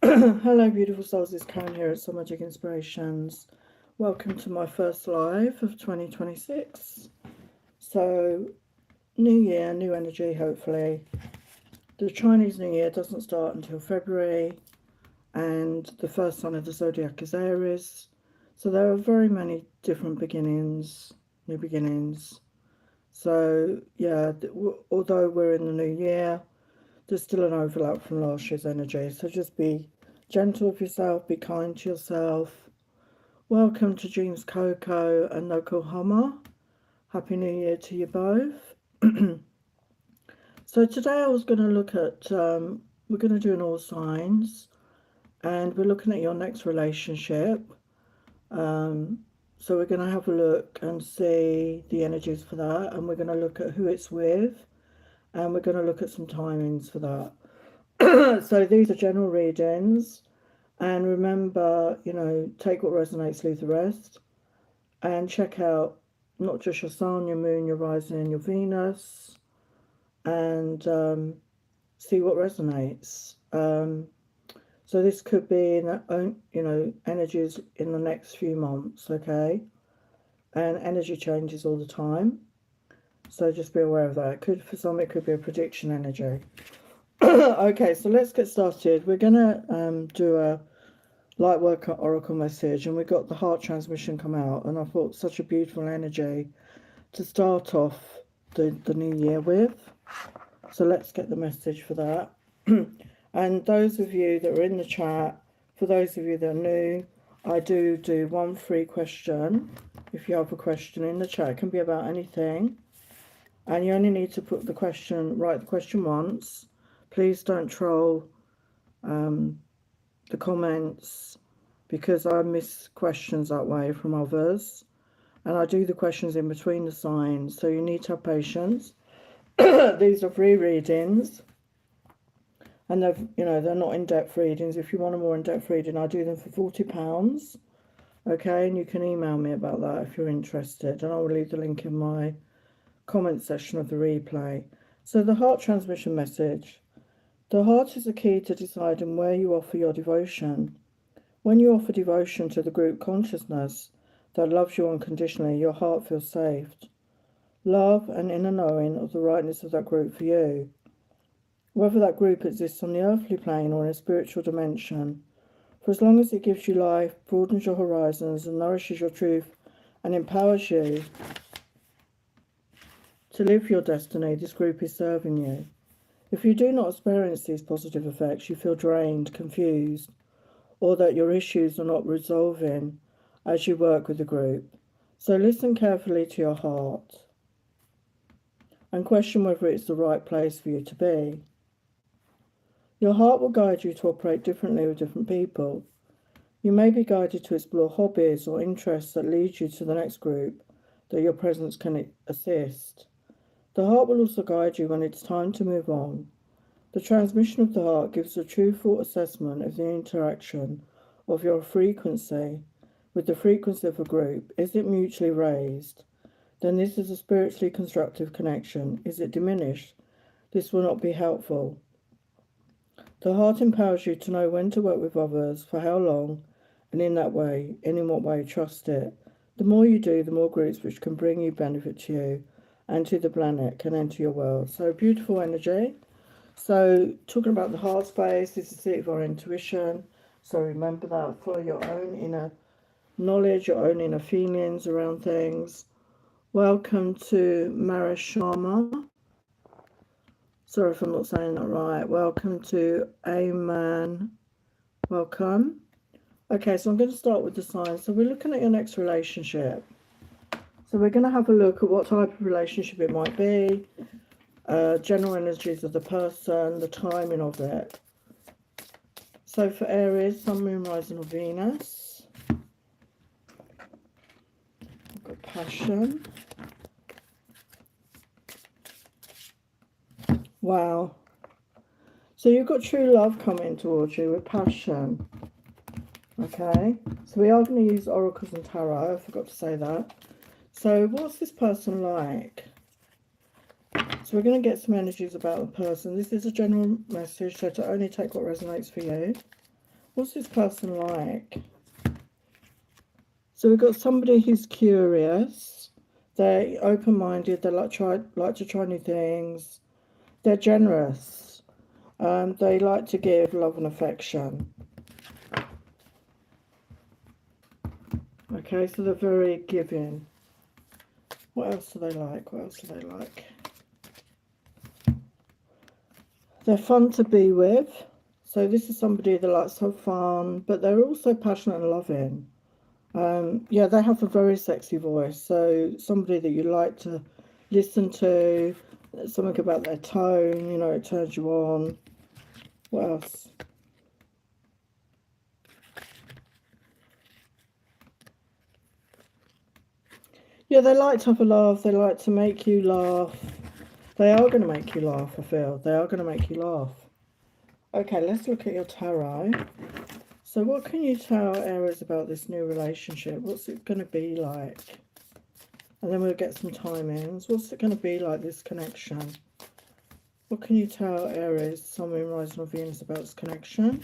Hello, beautiful souls. It's Karen here at Soul Magic Inspirations. Welcome to my first live of 2026. So, new year, new energy, hopefully. The Chinese New Year doesn't start until February, and the first sign of the zodiac is Aries. So, there are very many different beginnings, new beginnings. So, yeah, although we're in the new year, there's still an overlap from last year's energy. So, just be gentle with yourself, be kind to yourself. Welcome to Dreams Coco and Yokohama. Happy New Year to you both. So today I was going to look at, we're going to do an all signs, and we're looking at your next relationship. So we're going to have a look and see the energies for that, and we're going to look at who it's with, and we're going to look at some timings for that. So these are general readings. And remember, take what resonates, leave the rest. And check out not just your sun, your moon, your rising, and your Venus, and see what resonates. So this could be energies in the next few months, okay? And energy changes all the time, so just be aware of that. For some, it could be a prediction energy. Okay, so let's get started. We're gonna do a light work oracle message, and we got the heart transmission come out, and I thought such a beautiful energy to start off the new year with. So let's get the message for that. And those of you that are in the chat, for those of you that are new, I do one free question. If you have a question in the chat, it can be about anything, and you only need to write the question once. Please don't troll the comments, because I miss questions that way from others, and I do the questions in between the signs, so you need to have patience. These are free readings, and they're not in-depth readings. If you want a more in-depth reading, I do them for £40. Okay, and you can email me about that if you're interested, and I will leave the link in my comment section of the replay. So the heart transmission message. The heart is the key to deciding where you offer your devotion. When you offer devotion to the group consciousness that loves you unconditionally, your heart feels saved. Love and inner knowing of the rightness of that group for you. Whether that group exists on the earthly plane or in a spiritual dimension, for as long as it gives you life, broadens your horizons, and nourishes your truth, and empowers you to live your destiny, this group is serving you. If you do not experience these positive effects, you feel drained, confused, or that your issues are not resolving as you work with the group. So listen carefully to your heart and question whether it's the right place for you to be. Your heart will guide you to operate differently with different people. You may be guided to explore hobbies or interests that lead you to the next group that your presence can assist. The heart will also guide you when it's time to move on. The transmission of the heart gives a truthful assessment of the interaction of your frequency with the frequency of a group. Is it mutually raised? Then this is a spiritually constructive connection. Is it diminished? This will not be helpful. The heart empowers you to know when to work with others, for how long, and in what way. Trust it. The more you do, the more groups which can bring you benefit to you and to the planet can enter your world. So beautiful energy. So talking about the heart space, this is the seat of our intuition. So remember that, follow your own inner knowledge, your own inner feelings around things. Welcome to Marishama. Sorry if I'm not saying that right. Welcome to Aman. Welcome. Okay, so I'm going to start with the signs. So we're looking at your next relationship. So we're going to have a look at what type of relationship it might be, general energies of the person, the timing of it. So for Aries, Sun, Moon, Rising, or Venus. I've got passion. Wow. So you've got true love coming towards you with passion. Okay. So we are going to use oracles and tarot. I forgot to say that. So what's this person like? So we're going to get some energies about the person. This is a general message, so to only take what resonates for you. What's this person like? So we've got somebody who's curious. They're open-minded. They like to try new things. They're generous. They like to give love and affection. Okay, so they're very giving. What else do they like? What else do they like? They're fun to be with. So this is somebody that likes to have fun, but they're also passionate and loving. Yeah, they have a very sexy voice. So somebody that you like to listen to. Something about their tone, you know, it turns you on. What else? Yeah, they like to have a laugh. They like to make you laugh. They are going to make you laugh, I feel. They are going to make you laugh. Okay, let's look at your tarot. So what can you tell Aries about this new relationship? What's it going to be like? And then we'll get some timings. What's it going to be like, this connection? What can you tell Aries, Sun, Moon, Rising, or Venus about this connection?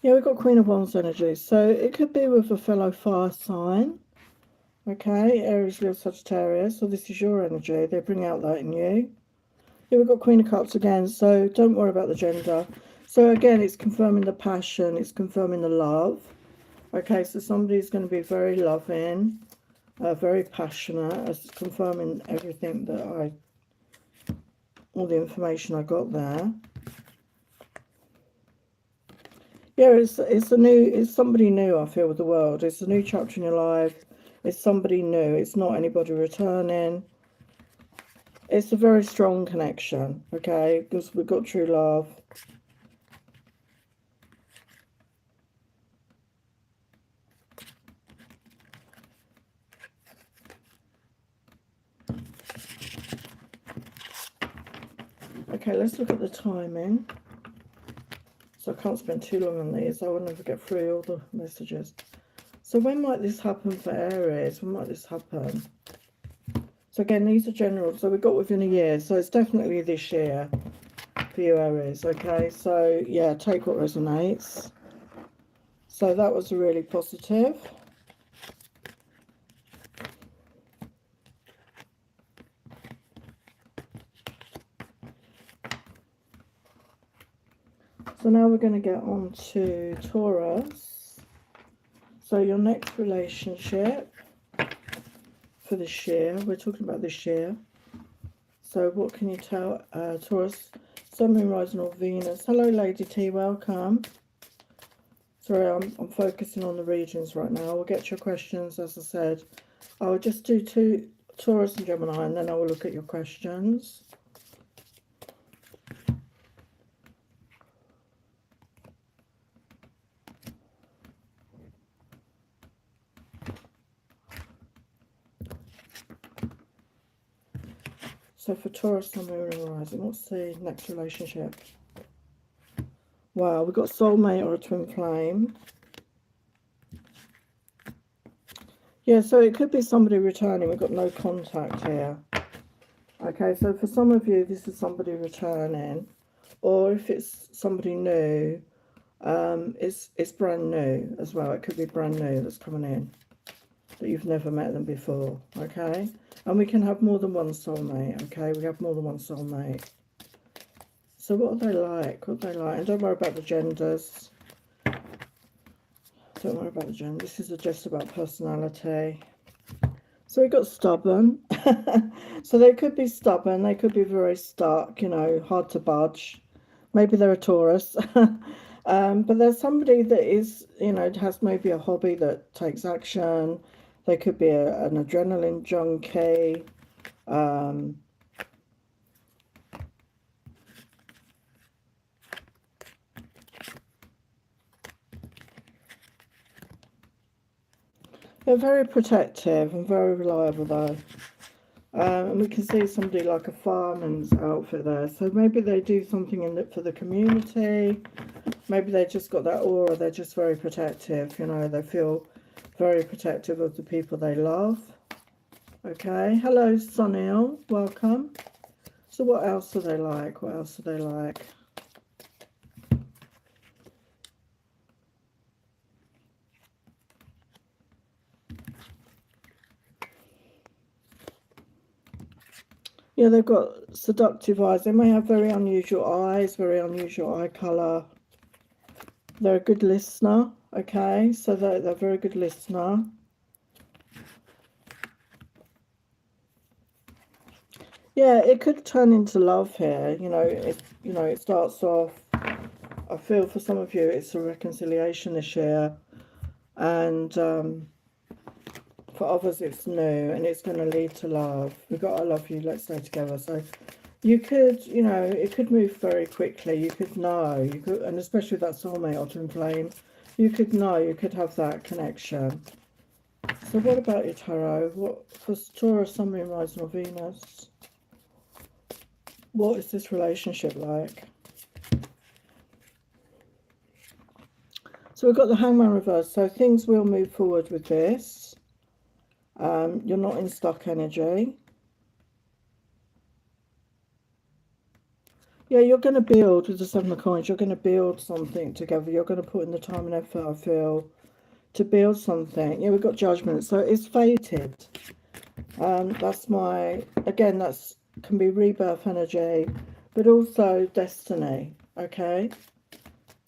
Yeah, we've got Queen of Wands energy. So it could be with a fellow fire sign. Okay, Aries, Leo, Sagittarius. So this is your energy. They bring out that in you. Yeah, we've got Queen of Cups again. So don't worry about the gender. So again, it's confirming the passion. It's confirming the love. Okay, so somebody's going to be very loving, very passionate. It's confirming everything that all the information I got there. Yeah, it's somebody new, I feel, with the world. It's a new chapter in your life. It's somebody new. It's not anybody returning. It's a very strong connection, okay? Because we've got true love. Okay, let's look at the timing. So I can't spend too long on these. I will never get through all the messages. So when might this happen for Aries? When might this happen? So again, these are general. So we've got within a year. So it's definitely this year for you, Aries. Okay, so yeah, take what resonates. So that was really positive. So now we're going to get on to Taurus. So your next relationship for this year. We're talking about this year. So what can you tell Taurus, Sun, Moon, Rising, or Venus? Hello, Lady T. Welcome. Sorry, I'm focusing on the regions right now. We'll get your questions, as I said. I will just do two, Taurus and Gemini, and then I will look at your questions. So for Taurus, Sun, Moon, and Rising, what's the next relationship? Wow, we've got soulmate or a twin flame. Yeah, so it could be somebody returning. We've got no contact here. Okay, so for some of you, this is somebody returning. Or if it's somebody new, it's brand new as well. It could be brand new that's coming in, that you've never met them before, okay? And we can have more than one soulmate, okay? We have more than one soulmate. So what are they like? What are they like? And don't worry about the genders. Don't worry about the gender. This is just about personality. So we got stubborn. So they could be stubborn. They could be very stuck, you know, hard to budge. Maybe they're a Taurus. But there's somebody that is, you know, has maybe a hobby that takes action. They could be an adrenaline junkie. They're very protective and very reliable, though. And we can see somebody like a fireman's outfit there. So maybe they do something for the community. Maybe they just got that aura. They're just very protective. You know, they feel very protective of the people they love. Okay. Hello, Sunil. Welcome. So what else are they like? What else are they like? Yeah, they've got seductive eyes. They may have very unusual eyes, very unusual eye colour. They're a good listener, okay? So they're a very good listener. Yeah, it could turn into love here. It starts off, I feel for some of you, it's a reconciliation this year. And for others, it's new and it's going to lead to love. We've got I love you, let's stay together. So you could, it could move very quickly. You could know, and especially with that soulmate or twin flame, you could know, you could have that connection. So what about your tarot? What for Taurus, Sun, Moon, Rising, or Venus? What is this relationship like? So we've got the Hangman reverse. So things will move forward with this. You're not in stuck energy. Yeah, you're going to build with the Seven of Coins. You're going to build something together. You're going to put in the time and effort, I feel, to build something. Yeah, we've got Judgment. So it's fated. That's again, that's can be rebirth energy, but also destiny. Okay.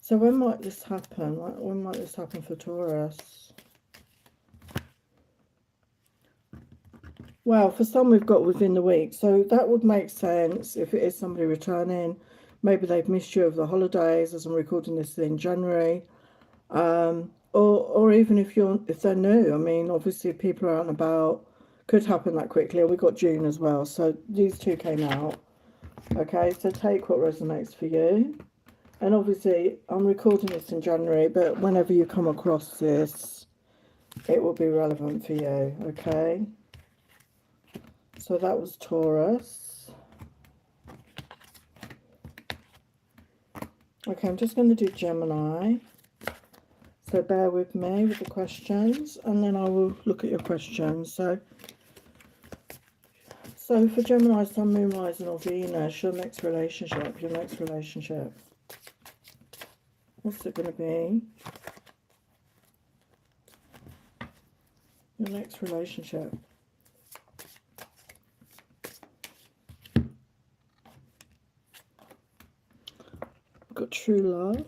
So when might this happen? When might this happen for Taurus? Well, for some we've got within the week. So that would make sense if it is somebody returning. Maybe they've missed you over the holidays, as I'm recording this in January. Or even if they're new. I mean, obviously people are out and about. Could happen that quickly. We got June as well. So these two came out. Okay, so take what resonates for you. And obviously, I'm recording this in January, but whenever you come across this, it will be relevant for you, okay? So that was Taurus. Okay, I'm just going to do Gemini. So bear with me with the questions, and then I will look at your questions. So for Gemini, Sun, Moon, Rising, or Venus, your next relationship. What's it going to be? Your next relationship. I've got true love.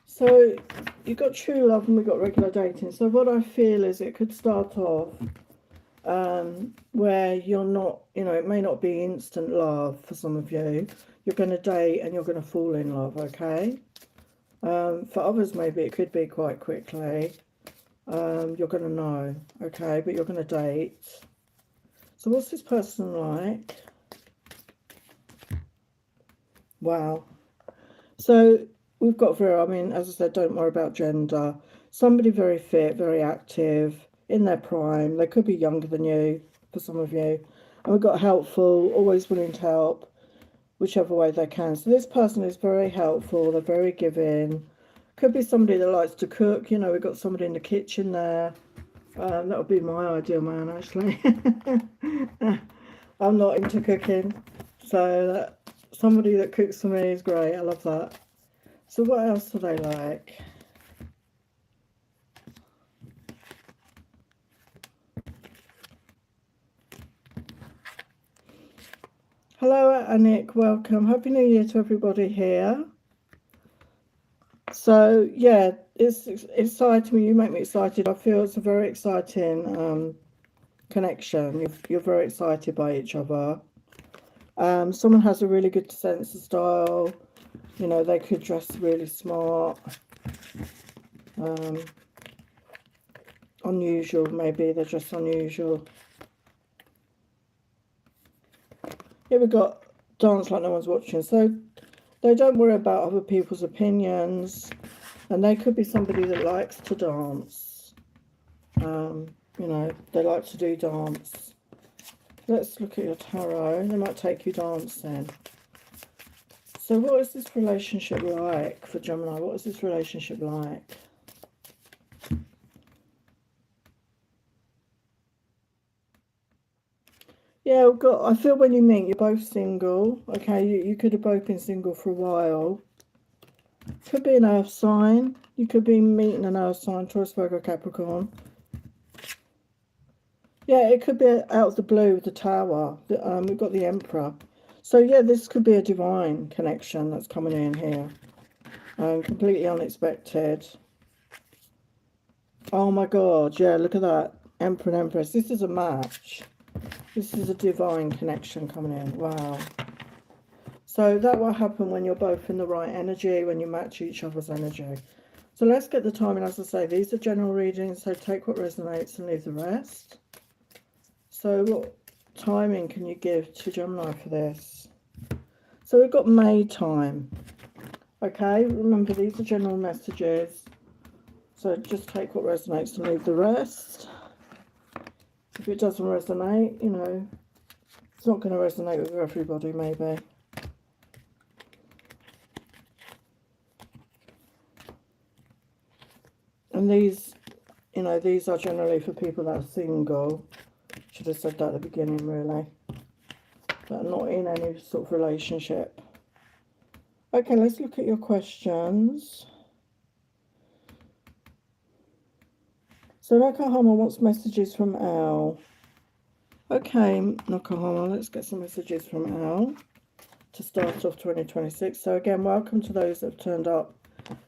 So you've got true love and we've got regular dating. So what I feel is it could start off where you're not, it may not be instant love for some of you. You're going to date and you're going to fall in love, okay? For others, maybe it could be quite quickly. You're going to know, okay? But you're going to date. So what's this person like? Wow. So we've got very, I mean, as I said, don't worry about gender. Somebody very fit, very active, in their prime. They could be younger than you, for some of you. And we've got helpful, always willing to help, whichever way they can. So this person is very helpful. They're very giving. Could be somebody that likes to cook. We've got somebody in the kitchen there. That would be my ideal man, actually. I'm not into cooking. So somebody that cooks for me is great. I love that. So what else are they like? Hello, Anik. Welcome. Happy New Year to everybody here. So, yeah, it's exciting. You make me excited. I feel it's a very exciting connection. You're very excited by each other. Someone has a really good sense of style. They could dress really smart. Unusual, maybe they're just unusual. Here we've got dance like no one's watching. So they don't worry about other people's opinions, and they could be somebody that likes to dance. You know, they like to do dance. Let's look at your tarot. They might take you dancing. So what is this relationship like for Gemini? What is this relationship like? Yeah, I feel when you meet, you're both single. Okay, you could have both been single for a while. Could be an earth sign. You could be meeting an earth sign, Taurus, Virgo, Capricorn. Yeah, it could be out of the blue with the Tower. We've got the Emperor. So yeah, this could be a divine connection that's coming in here. Completely unexpected. Oh my God, yeah, look at that. Emperor and Empress. This is a match. This is a divine connection coming in. Wow. So that will happen when you're both in the right energy, when you match each other's energy. So let's get the timing. As I say, these are general readings, so take what resonates and leave the rest. So what timing can you give to Gemini for this? So we've got May time. Okay, remember these are general messages. So just take what resonates and leave the rest. If it doesn't resonate, you know, it's not going to resonate with everybody, maybe. And these, you know, these are generally for people that are single. Should have said that at the beginning, really. That are not in any sort of relationship. Okay, let's look at your questions. So Nakahama wants messages from Al. Okay, Nakahama, let's get some messages from Al to start off 2026. So again, welcome to those that have turned up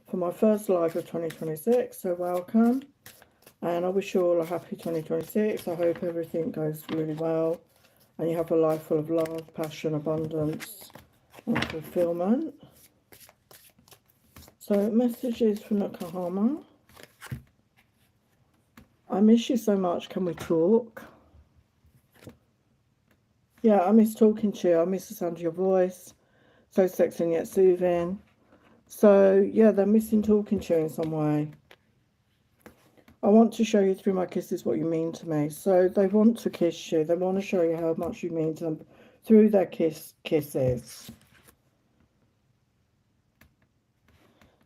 for my first live of 2026. So welcome. And I wish you all a happy 2026. I hope everything goes really well and you have a life full of love, passion, abundance and fulfillment. So messages from Nakahama. I miss you so much. Can we talk? Yeah, I miss talking to you. I miss the sound of your voice. So sexy and yet soothing. So, yeah, they're missing talking to you in some way. I want to show you through my kisses what you mean to me. So they want to kiss you. They want to show you how much you mean to them through their kisses.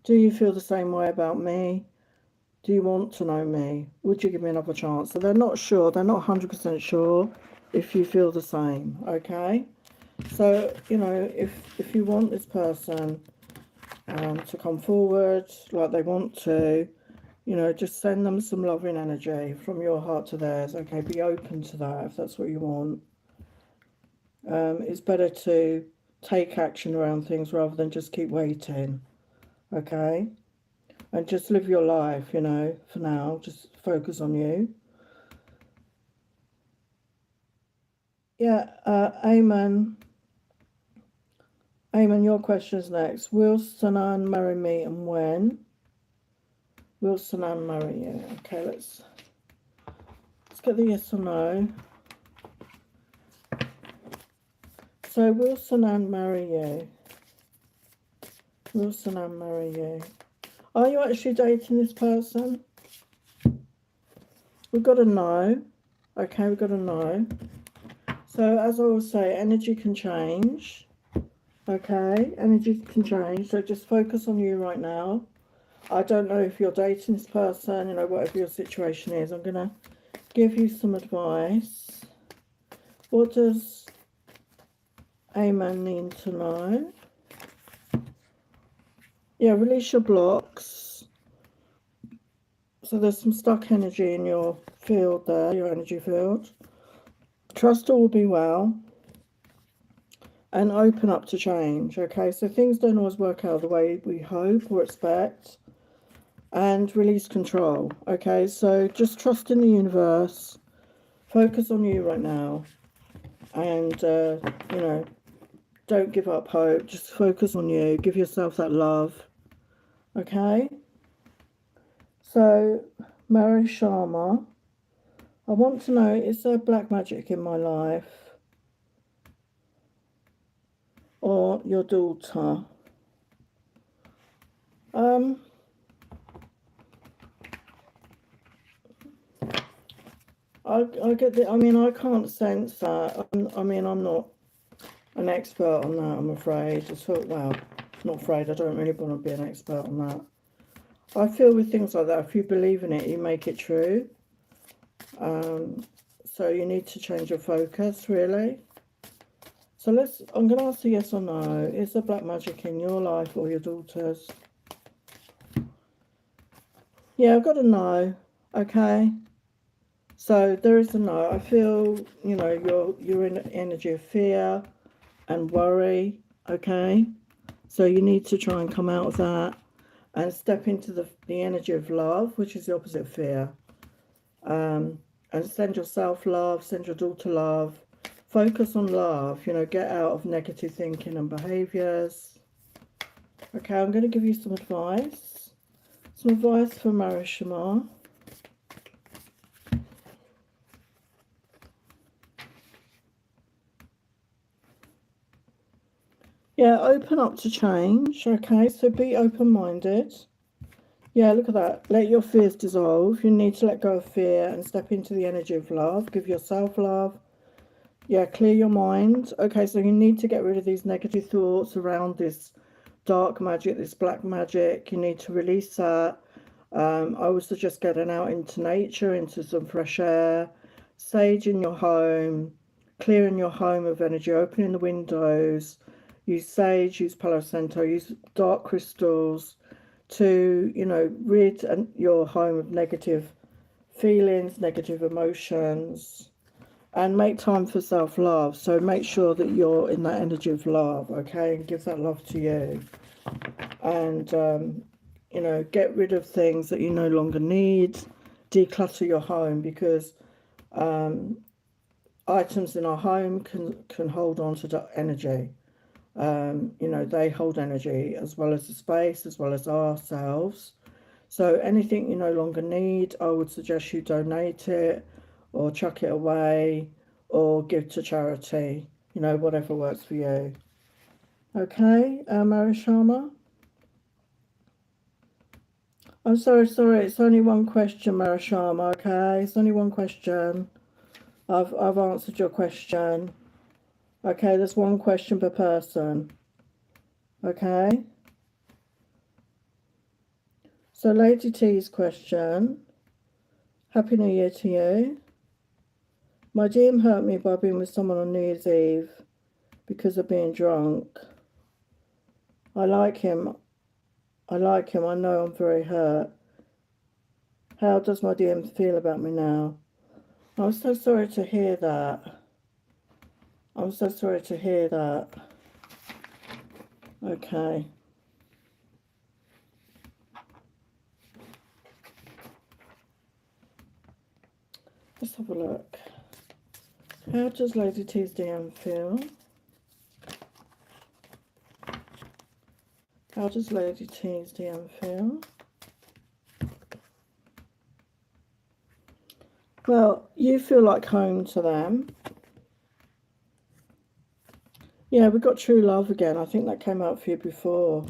Do you feel the same way about me? Do you want to know me? Would you give me another chance? So they're not sure. They're not 100% sure if you feel the same, okay? So, you know, if you want this person to come forward like they want to, you know, just send them some loving energy from your heart to theirs, okay? Be open to that if that's what you want. It's better to take action around things rather than just keep waiting, okay? And just live your life, you know, for now. Just focus on you. Yeah, Amen. Amen, your question's next. Will Sanan marry me and when? Will Sanan marry you? Okay, let's get the yes or no. So, will Sanan marry you? Will Sanan marry you? Are you actually dating this person? We've got a no. Okay, we've got a no. So, as I always say, energy can change. Okay, energy can change. So, just focus on you right now. I don't know if you're dating this person, you know, whatever your situation is. I'm going to give you some advice. What does Amen need to know? Yeah, release your blocks. So there's some stuck energy in your field there, your energy field. Trust all will be well. And open up to change, okay? So things don't always work out the way we hope or expect. And release control, okay? So just trust in the universe. Focus on you right now. And, you know, don't give up hope. Just focus on you. Give yourself that love. Okay? So, Mary Sharma. I want to know, is there black magic in my life? or your daughter. I get the, I mean, I can't sense that. I mean, I'm not an expert on that, I'm afraid. Well, not afraid, I don't really want to be an expert on that. I feel with things like that, if you believe in it, you make it true. So you need to change your focus, really. So I'm going to ask a yes or no. Is there black magic in your life or your daughter's? Yeah, I've got a no. Okay. So there is a no. I feel, you know, you're in an energy of fear and worry. Okay. So you need to try and come out of that and step into the energy of love, which is the opposite of fear. And send yourself love, send your daughter love. Focus on love, you know, get out of negative thinking and behaviours. Okay, I'm going to give you some advice. Some advice for Marishama. Yeah, open up to change. Okay, so be open-minded. Yeah, look at that. Let your fears dissolve. You need to let go of fear and step into the energy of love. Give yourself love. Yeah, clear your mind. Okay, so you need to get rid of these negative thoughts around this dark magic, this black magic. You need to release that. I would suggest getting out into nature, into some fresh air, sage in your home, clearing your home of energy, opening the windows. Use sage, use Palo Santo, use dark crystals to, you know, rid your home of negative feelings, negative emotions. And make time for self-love. So make sure that you're in that energy of love, okay? And give that love to you. And, you know, get rid of things that you no longer need. Declutter your home, because items in our home can hold on to the energy. You know, they hold energy as well as the space, as well as ourselves. So anything you no longer need, I would suggest you donate it, or chuck it away, or give to charity, you know, whatever works for you. Okay, Marishama? I'm sorry, it's only one question, Marishama, okay? It's only one question. I've answered your question. Okay, there's one question per person. Okay? So Lady T's question. Happy New Year to you. My DM hurt me by being with someone on New Year's Eve because of being drunk. I like him. I know I'm very hurt. How does my DM feel about me now? I'm so sorry to hear that. I'm so sorry to hear that. Okay. Let's have a look. How does Lady T's DM feel? How does Lady T's DM feel? Well, you feel like home to them. Yeah, we got true love again. I think that came out for you before.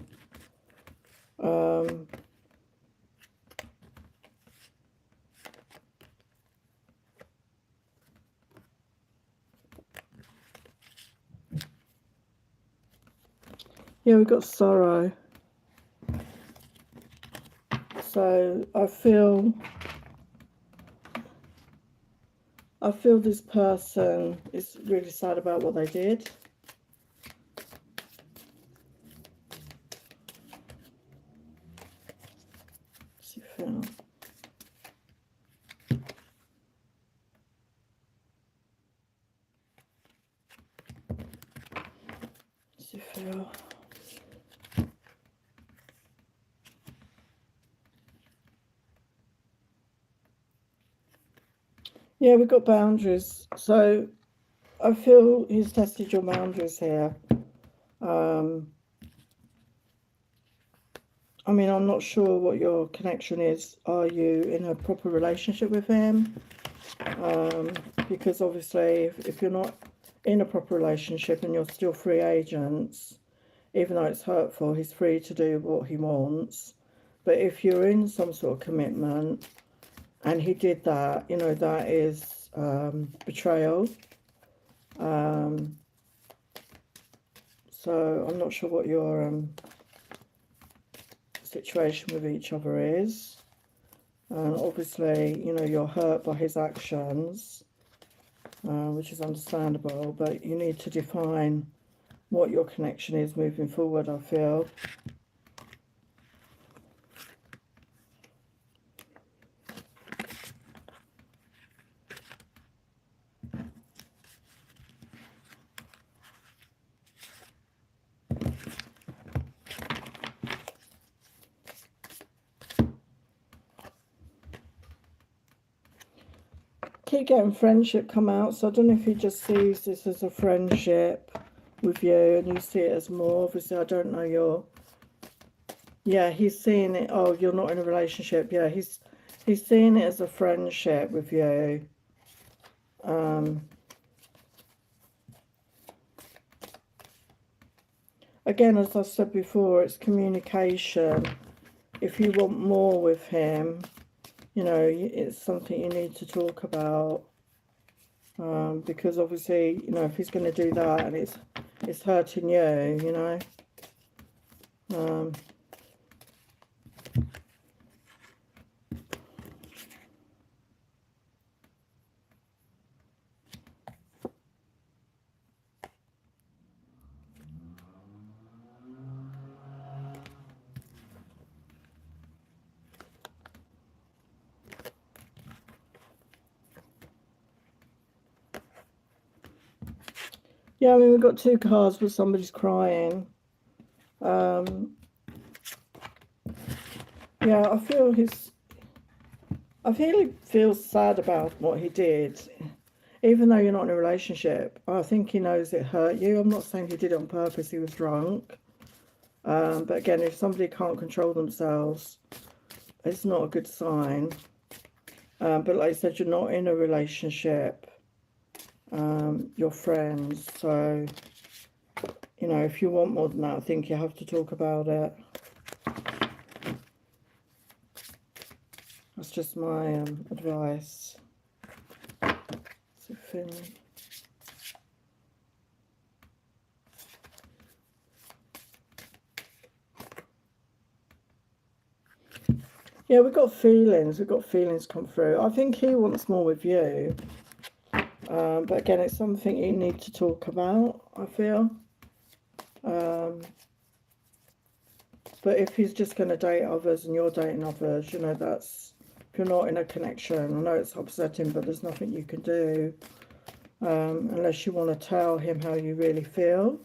Yeah, we got sorrow. So I feel this person is really sad about what they did. What's it feel? What's it feel? Yeah, we've got boundaries. So I feel he's tested your boundaries here. I mean, I'm not sure what your connection is. Are you in a proper relationship with him? Because obviously, if you're not in a proper relationship and you're still free agents, even though it's hurtful, he's free to do what he wants. But if you're in some sort of commitment and he did that, you know, that is betrayal. So I'm not sure what your situation with each other is. And obviously, you know, you're hurt by his actions, which is understandable, but you need to define what your connection is moving forward, I feel. Keep getting friendship come out, so I don't know if he just sees this as a friendship with you and you see it as more. Obviously, I don't know your... Yeah, he's seeing it. Oh, you're not in a relationship. Yeah, he's seeing it as a friendship with you. Again, as I said before, it's communication. If you want more with him, you know, it's something you need to talk about. Because obviously, you know, if he's going to do that and it's hurting you, you know. Yeah, I mean, we've got two cards where somebody's crying. Yeah, I feel he feels sad about what he did. Even though you're not in a relationship, I think he knows it hurt you. I'm not saying he did it on purpose, he was drunk. But again, if somebody can't control themselves, it's not a good sign. But like I said, you're not in a relationship. You're friends. So, you know, if you want more than that, I think you have to talk about it. That's just my advice. So Finn. Yeah, we've got feelings. We've got feelings come through. I think he wants more with you. But again, it's something you need to talk about, I feel. But if he's just going to date others and you're dating others, you know, that's... If you're not in a connection, I know it's upsetting, but there's nothing you can do. Unless you want to tell him how you really feel.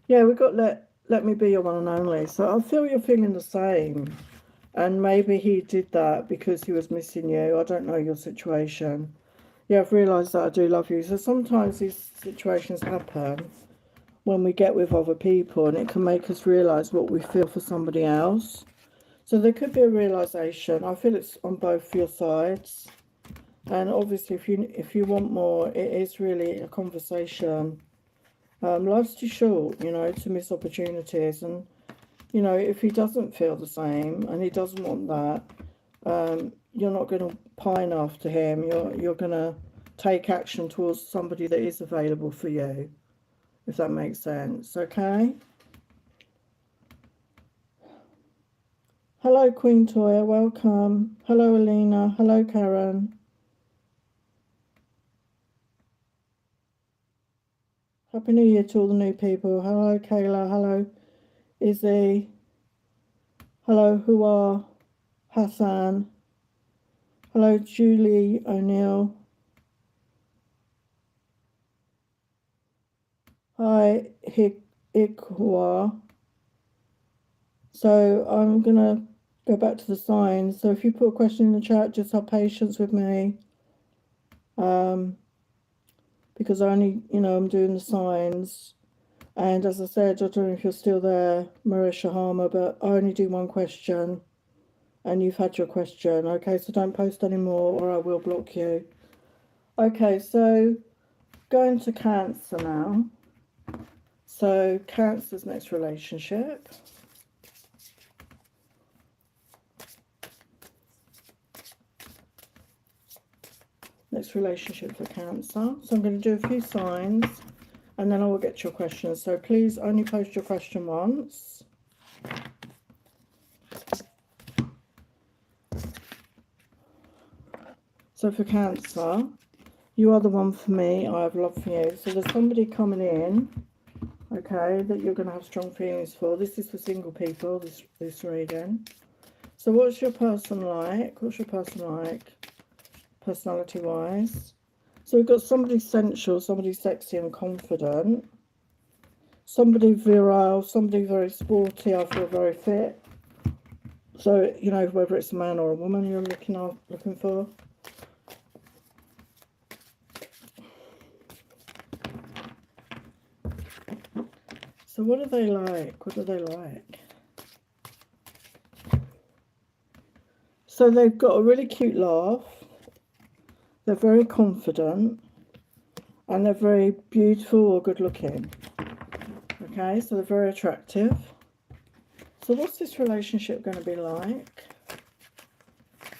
Yeah, we've got let me be your one and only. So I feel you're feeling the same. And maybe he did that because he was missing you. I don't know your situation. Yeah, I've realised that I do love you. So sometimes these situations happen when we get with other people, and it can make us realise what we feel for somebody else. So there could be a realisation. I feel it's on both your sides. And obviously, if you want more, it is really a conversation. Life's too short, you know, to miss opportunities. And, you know, if he doesn't feel the same and he doesn't want that, you're not going to pine after him. You're going to take action towards somebody that is available for you, if that makes sense. Okay? Hello, Queen Toya. Welcome. Hello, Alina. Hello, Karen. Happy New Year to all the new people. Hello, Kayla. Hello, Izzy. Hello, Hua. Hassan. Hello, Julie O'Neill. Hi, Ikwa. So I'm going to go back to the signs. So if you put a question in the chat, just have patience with me. Because I only, you know, I'm doing the signs. And as I said, I don't know if you're still there, Marisha Harmer, but I only do one question. and you've had your question. Okay, so don't post anymore or I will block you. Okay, so going to Cancer now. So Cancer's next relationship. Next relationship for Cancer. So I'm going to do a few signs and then I will get to your questions. So please only post your question once. So for Cancer, you are the one for me. I have love for you. So there's somebody coming in, okay, that you're going to have strong feelings for. This is for single people, this reading. So what's your person like? What's your person like, personality-wise? So we've got somebody sensual, somebody sexy and confident. Somebody virile, somebody very sporty, I feel very fit. So, you know, whether it's a man or a woman you're looking for. So what are they like? What are they like? So they've got a really cute laugh. They're very confident. And they're very beautiful or good looking. Okay, so they're very attractive. So what's this relationship going to be like?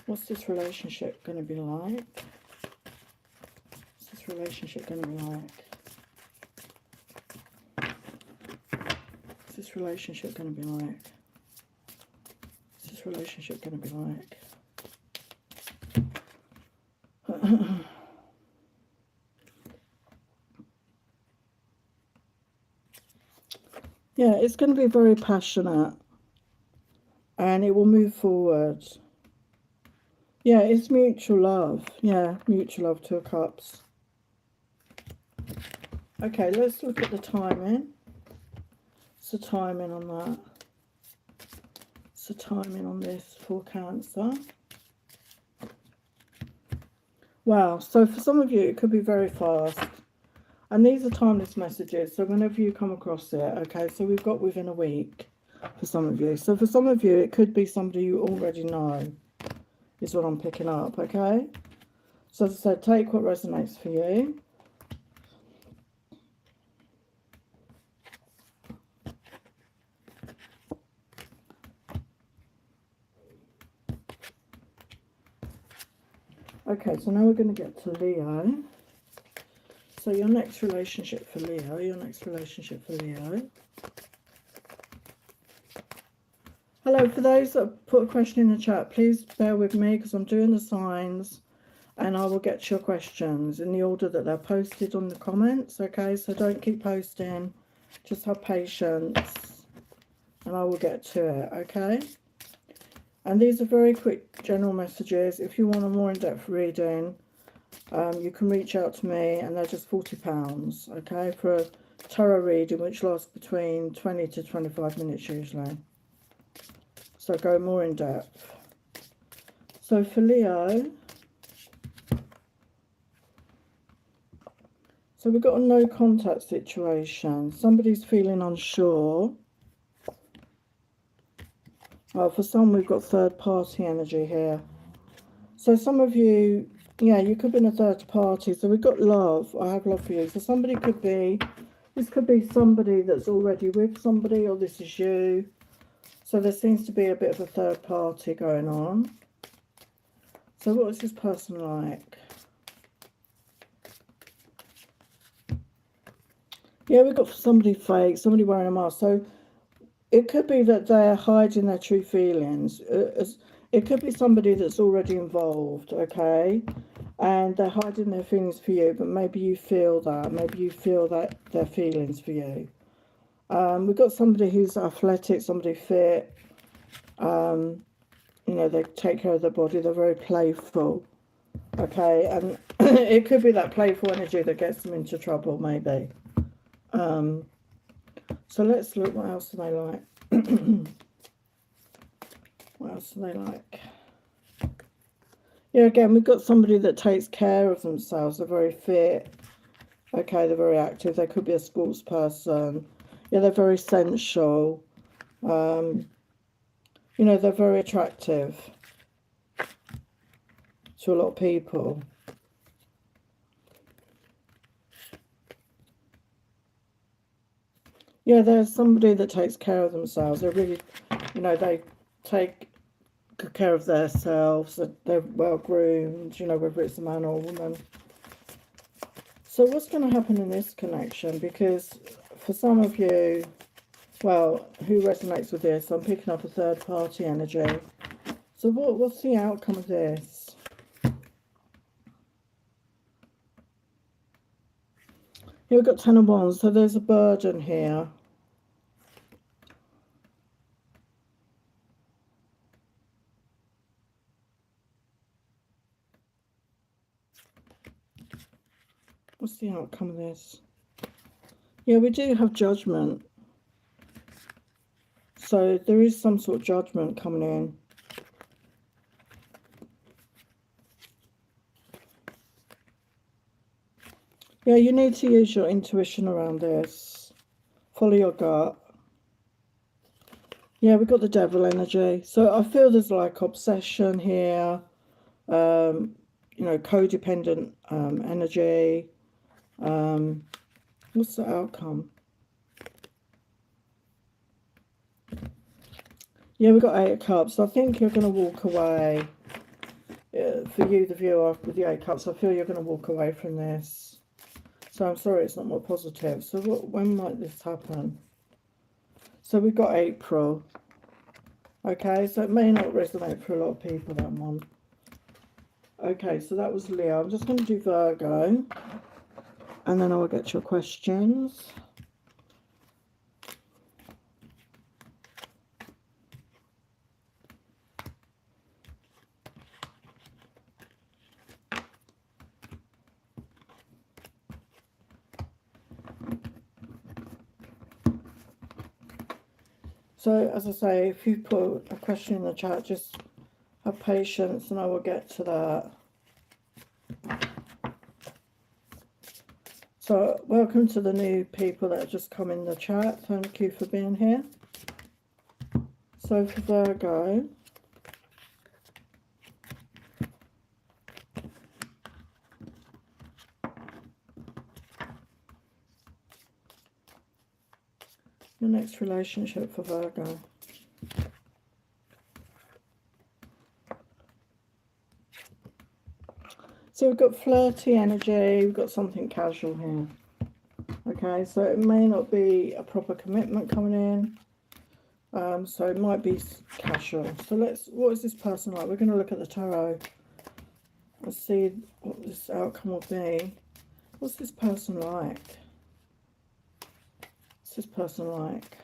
What's this relationship going to be like? What's this relationship going to be like? What's this relationship going to be like? What's this relationship going to be like? Yeah, it's going to be very passionate. And it will move forward. Yeah, it's mutual love. Yeah, mutual love, 2 of Cups. Okay, let's look at the timing. What's the timing on that? What's the timing on this for Cancer? Wow, so for some of you, it could be very fast. And these are timeless messages, so whenever you come across it, okay, so we've got within a week for some of you. So for some of you, it could be somebody you already know, is what I'm picking up, okay? So as I said, take what resonates for you. Okay, so now we're going to get to Leo. So your next relationship for Leo, Hello, for those that put a question in the chat, please bear with me because I'm doing the signs and I will get to your questions in the order that they're posted on the comments, okay? So don't keep posting, just have patience and I will get to it, okay? And these are very quick general messages. If you want a more in-depth reading, you can reach out to me and they're just £40, okay, for a tarot reading which lasts between 20 to 25 minutes usually. So go more in depth. So for Leo, so we've got a no contact situation. Somebody's feeling unsure. Well, for some we've got third party energy here. So some of you, yeah, you could be in a third party. So we've got love. I have love for you. So somebody could be, this could be somebody that's already with somebody, or this is you. So there seems to be a bit of a third party going on. So what is this person like? Yeah, we've got somebody fake, somebody wearing a mask. So it could be that they're hiding their true feelings. It could be somebody that's already involved, okay? And they're hiding their feelings for you, but maybe you feel that. Maybe you feel that their feelings for you. We've got somebody who's athletic, somebody fit. You know, they take care of their body. They're very playful, okay? And it could be that playful energy that gets them into trouble, maybe. So let's look, what else do they like? What else do they like? Yeah, again, we've got somebody that takes care of themselves. They're very fit. Okay, they're very active. They could be a sports person. Yeah, they're very sensual. Yeah, you know, they're very attractive to a lot of people. Yeah, there's somebody that takes care of themselves. They're really, you know, they take good care of themselves. They're well groomed, you know, whether it's a man or a woman. So what's going to happen in this connection? Because for some of you, well, who resonates with this, I'm picking up a third party energy. So what's the outcome of this? Here we've got 10 of Wands, so there's a burden here. What's the outcome of this? Yeah, we do have judgment. So there is some sort of judgment coming in. Yeah, you need to use your intuition around this. Follow your gut. Yeah, we've got the Devil energy. So I feel there's like obsession here. You know, codependent energy. What's the outcome? Yeah, we've got 8 of Cups. I think you're going to walk away. For you, the viewer, with the 8 Cups, I feel you're going to walk away from this. So I'm sorry it's not more positive. So when might this happen? So we've got April. Okay, so it may not resonate for a lot of people, that month. Okay, so that was Leo. I'm just going to do Virgo. And then I will get your questions. So, as I say, if you put a question in the chat, just have patience and I will get to that. So, welcome to the new people that have just come in the chat. Thank you for being here. So, for Virgo, your next relationship for Virgo. So we've got flirty energy, we've got something casual here. Okay, so it may not be a proper commitment coming in. So it might be casual. So what is this person like? We're going to look at the tarot. Let's see what this outcome will be. What's this person like? What's this person like?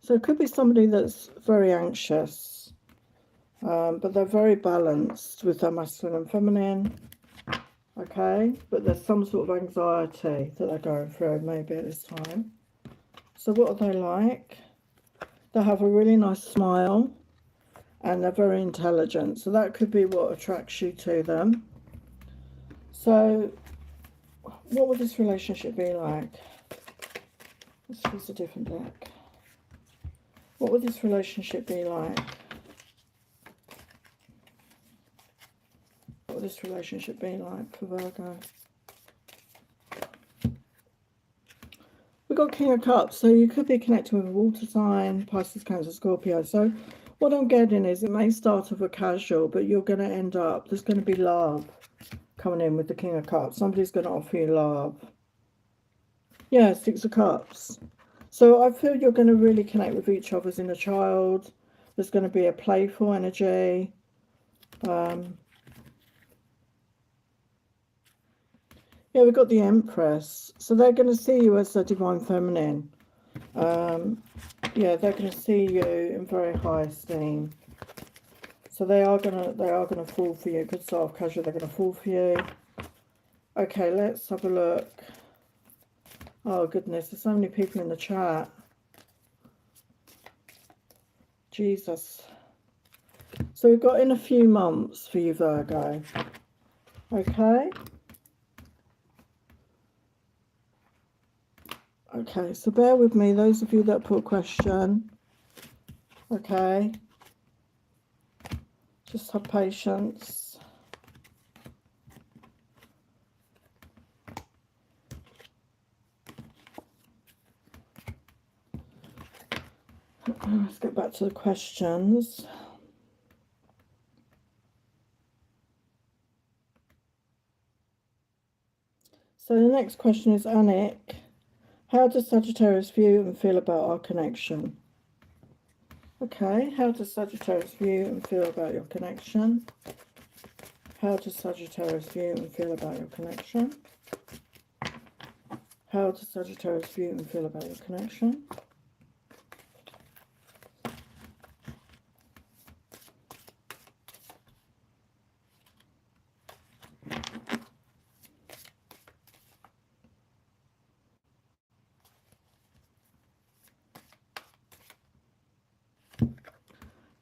So it could be somebody that's very anxious, but they're very balanced with their masculine and feminine. Okay, but there's some sort of anxiety that they're going through maybe at this time. So what are they like? They have a really nice smile and they're very intelligent. So that could be what attracts you to them. So what would this relationship be like? Let's choose a different deck. What would this relationship be like? What would this relationship be like for Virgo? We've got King of Cups, so you could be connecting with a water sign, Pisces, Cancer, Scorpio. So what I'm getting is it may start off a casual, but you're going to end up, there's going to be love coming in with the King of Cups. Somebody's going to offer you love. Yeah, 6 of Cups. So I feel you're going to really connect with each other's inner child. There's going to be a playful energy. Yeah, we've got the Empress. So they're going to see you as a divine feminine. Yeah, they're going to see you in very high esteem. So they are gonna fall for you. Good start off casual, they're going to fall for you. Okay, let's have a look. Oh goodness, there's so many people in the chat. Jesus. So we've got in a few months for you, Virgo. Okay. Okay, so bear with me, those of you that put a question. Okay, just have patience. Let's get back to the questions. So the next question is Anik. How does Sagittarius view and feel about our connection? Okay, how does Sagittarius view and feel about your connection? How does Sagittarius view and feel about your connection? How does Sagittarius view and feel about your connection?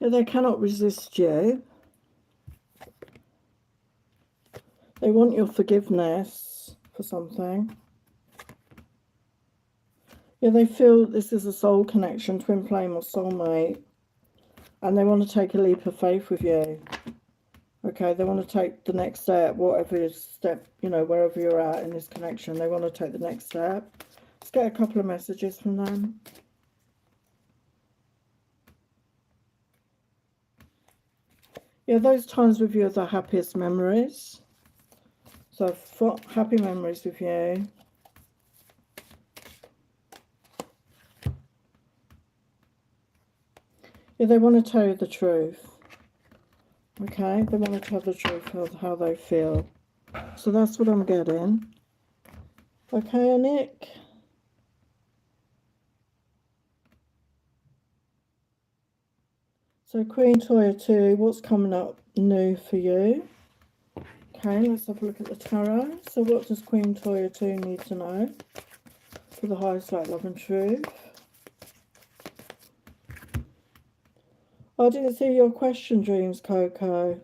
Yeah, they cannot resist you. They want your forgiveness for something. Yeah, they feel this is a soul connection, twin flame or soulmate. And they want to take a leap of faith with you. Okay, they want to take the next step, whatever step, you know, wherever you're at in this connection. They want to take the next step. Let's get a couple of messages from them. Yeah, those times with you are the happiest memories. So happy memories with you. Yeah, they want to tell you the truth. Okay, they want to tell the truth of how they feel. So that's what I'm getting. Okay, Anik. So Queen Toya 2, what's coming up new for you? Okay, let's have a look at the tarot. So what does Queen Toya 2 need to know for the highest light, love and truth? I didn't see your question, Dreams, Coco.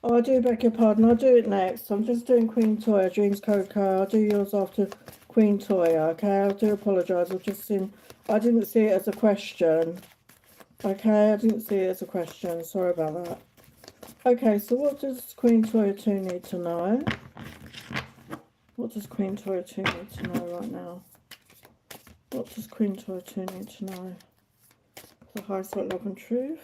Oh, I do beg your pardon. I'll do it next. I'm just doing Queen Toya, Dreams, Coco. I'll do yours after Queen Toya, okay? I do apologise. I didn't see it as a question. Okay, I didn't see it as a question. Sorry about that. Okay, so what does Queen Toya 2 need to know? What does Queen Toya 2 need to know right now? What does Queen Toya 2 need to know? The highest light, love and truth.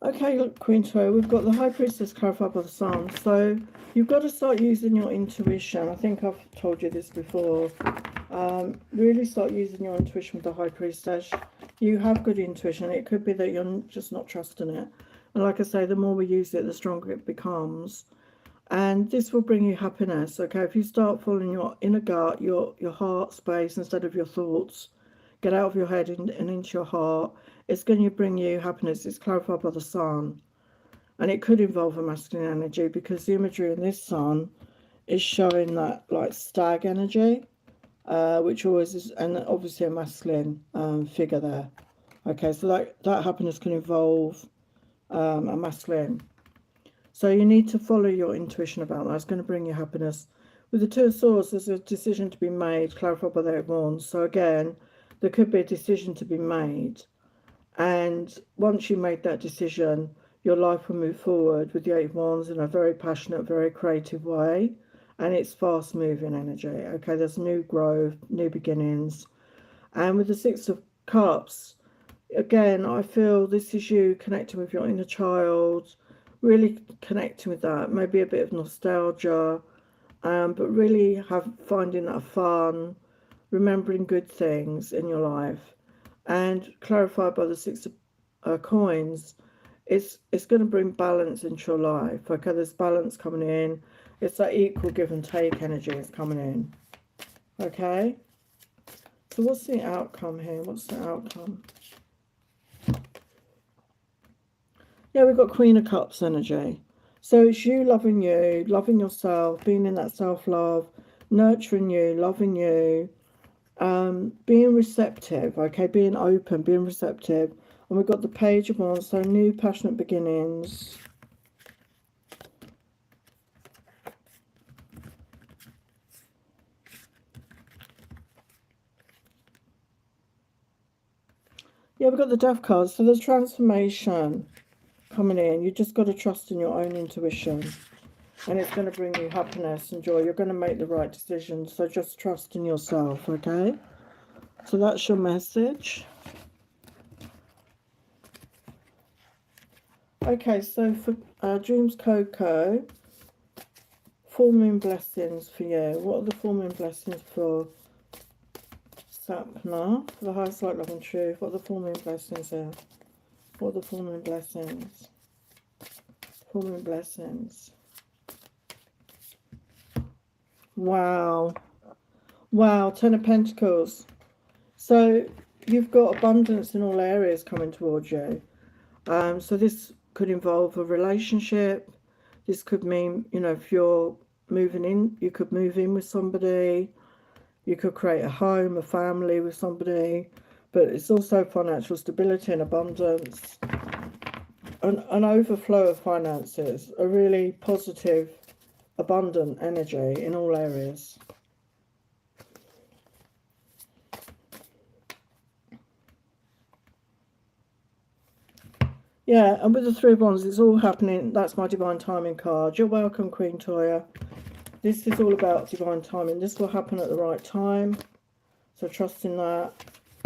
Okay, look, Queen Toya, we've got the High Priestess clarified by the Sun. So you've got to start using your intuition. I think I've told you this before. Really start using your intuition with the High Priestess. You have good intuition. It could be that you're just not trusting it. And like I say, the more we use it, the stronger it becomes. And this will bring you happiness, okay? If you start following your inner gut, your heart space instead of your thoughts, get out of your head and into your heart, it's going to bring you happiness. It's clarified by the Sun. And it could involve a masculine energy because the imagery in this Sun is showing that like stag energy, which always is, and obviously a masculine figure there. Okay, so that happiness can involve a masculine. So you need to follow your intuition about that. It's going to bring you happiness. With the Two of Swords, there's a decision to be made, clarified by the Eight of Wands. So again, there could be a decision to be made. And once you make that decision, your life will move forward with the Eight of Wands in a very passionate, very creative way. And it's fast-moving energy. Okay, there's new growth, new beginnings. And with the Six of Cups, again, I feel this is you connecting with your inner child, really connecting with that. Maybe a bit of nostalgia, but really finding that fun, remembering good things in your life. And clarified by the Six of Coins, it's going to bring balance into your life. Okay, there's balance coming in. It's that equal give and take energy is coming in. Okay, so what's the outcome here? What's the outcome? Yeah, we've got Queen of Cups energy. So it's you, loving yourself, being in that self-love, nurturing you, loving you, being receptive, okay, being open, being receptive. And we've got the Page of Wands, so new passionate beginnings. Yeah, we've got the Death card, so there's transformation coming in. You just got to trust in your own intuition, and it's going to bring you happiness and joy. You're going to make the right decisions, so just trust in yourself, okay? So that's your message. Okay, so for Dreams Coco, full moon blessings for you. What are the full moon blessings for Sapna? For the highest light, love and truth. What are the full moon blessings here? What are the full moon blessings? Full moon blessings. Wow. Wow, Ten of Pentacles. So you've got abundance in all areas coming towards you. So this could involve a relationship. This could mean, you know, if you're moving in, you could move in with somebody. You could create a home, a family with somebody. But it's also financial stability and abundance. An overflow of finances. A really positive, abundant energy in all areas. Yeah, and with the Three of Wands, it's all happening. That's my divine timing card. You're welcome, Queen Toya. This is all about divine timing. This will happen at the right time. So trust in that.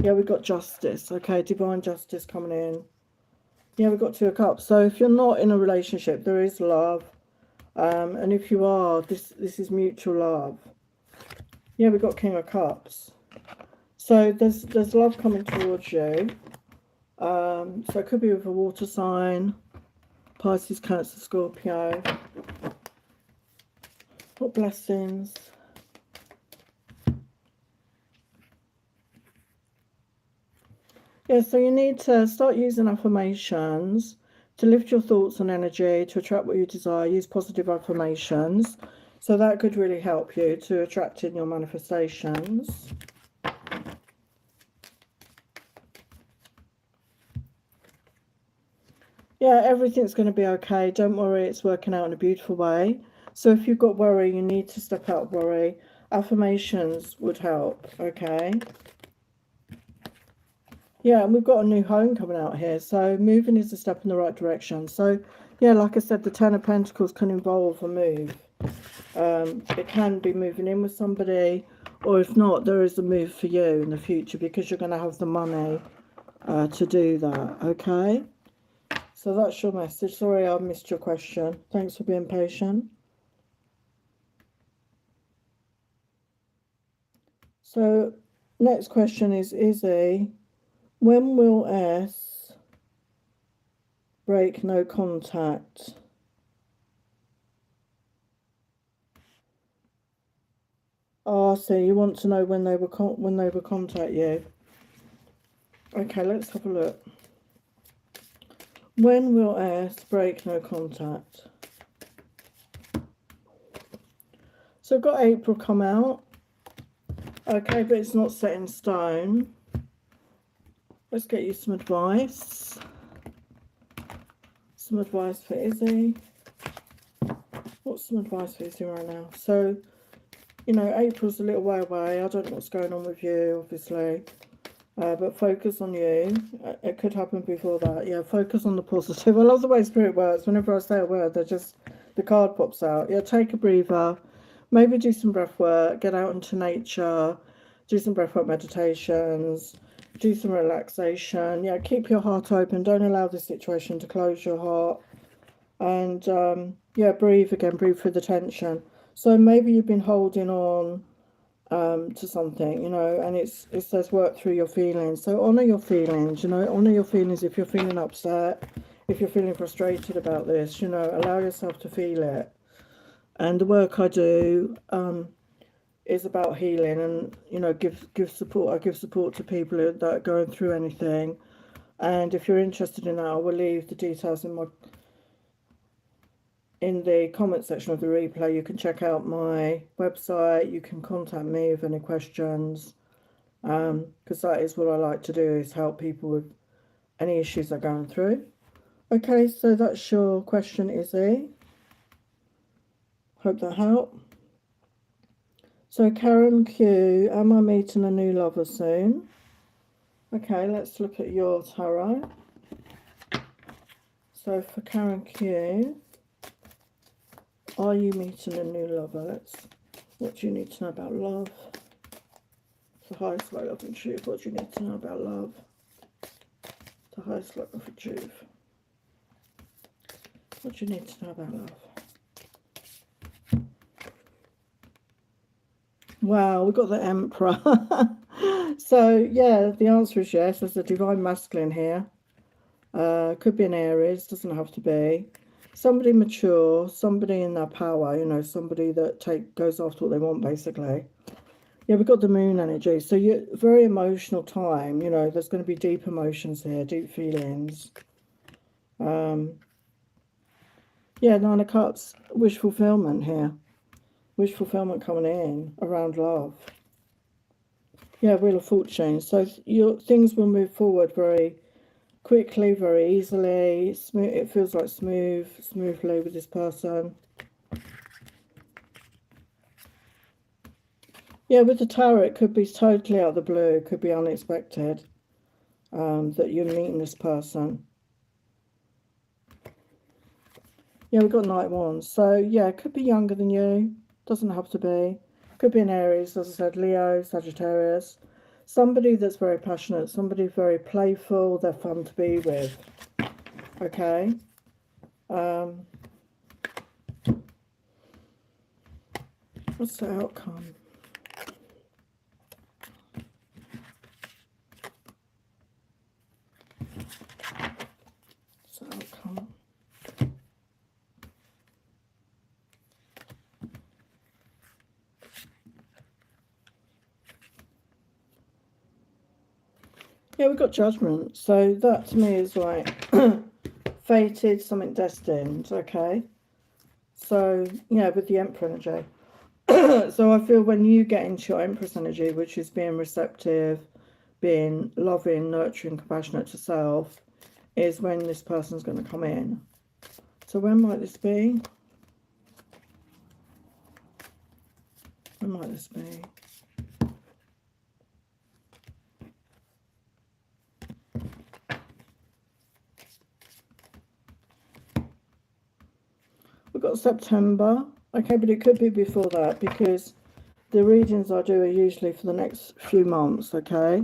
Yeah, we've got justice. Okay, divine justice coming in. Yeah, we've got Two of Cups. So if you're not in a relationship, there is love. And if you are, this is mutual love. Yeah, we've got King of Cups. So there's love coming towards you. So it could be with a water sign, Pisces, Cancer, Scorpio. What blessings. Yeah, so you need to start using affirmations to lift your thoughts and energy, to attract what you desire. Use positive affirmations. So that could really help you to attract in your manifestations. Yeah, everything's going to be okay. Don't worry, it's working out in a beautiful way. So if you've got worry, you need to step out of worry. Affirmations would help, okay? Yeah, and we've got a new home coming out here. So moving is a step in the right direction. So, yeah, like I said, the Ten of Pentacles can involve a move. It can be moving in with somebody. Or if not, there is a move for you in the future because you're going to have the money to do that, okay? So that's your message. Sorry I missed your question. Thanks for being patient. So next question is Izzy. When will S break no contact? Oh, so you want to know when they will contact you. Okay, let's have a look. When will S break no contact? So I've got April come out. Okay, but it's not set in stone. Let's get you some advice. Some advice for Izzy. What's some advice for Izzy right now? So, you know, April's a little way away. I don't know what's going on with you, obviously. But focus on you. It could happen before that. Yeah, focus on the positive. I love the way Spirit works. Whenever I say a word, the card pops out. Yeah, take a breather. Maybe do some breath work. Get out into nature. Do some breath work meditations. Do some relaxation. Yeah, keep your heart open. Don't allow the situation to close your heart. And yeah, breathe again, breathe through the tension. So maybe you've been holding on to something, you know, and it says work through your feelings. So honor your feelings, you know, honor your feelings. If you're feeling upset, if you're feeling frustrated about this, you know, allow yourself to feel it. And the work I do is about healing, and you know, give support. I give support to people that are going through anything. And if you're interested in that, I will leave the details in the comment section of the replay. You can check out my website. You can contact me with any questions, because that is what I like to do, is help people with any issues they're going through. Okay, so that's your question, Izzy. Hope that helped. So Karen Q, am I meeting a new lover soon? Okay, let's look at your tarot. So for Karen Q, are you meeting a new lover? What do you need to know about love? The highest light, love and truth. What do you need to know about love? The highest light, love and truth. What do you need to know about love? Wow, we've got the Emperor. So, yeah, the answer is yes. There's a divine masculine here. Could be an Aries, doesn't have to be. Somebody mature, somebody in their power, you know, somebody that goes after what they want, basically. Yeah, we've got the moon energy. So, you're very emotional time, you know, there's going to be deep emotions here, deep feelings. Yeah, Nine of Cups, wish fulfillment here. Wish fulfillment coming in around love. Yeah, Wheel of Fortune. So things will move forward very quickly, very easily. Smooth. It feels like smoothly with this person. Yeah, with the Tower, it could be totally out of the blue. It could be unexpected that you're meeting this person. Yeah, we've got Knight Wands. So, yeah, it could be younger than you. Doesn't have to be. Could be an Aries, as I said, Leo, Sagittarius. Somebody that's very passionate, somebody very playful, they're fun to be with. Okay. What's the outcome? What's the outcome? Yeah, we've got Judgment. So that to me is like fated, something destined. Okay. So, yeah, with the Emperor energy. So I feel when you get into your Empress energy, which is being receptive, being loving, nurturing, compassionate to self, is when this person's going to come in. So when might this be? When might this be? We've got September. Okay, but it could be before that, because the readings I do are usually for the next few months, okay?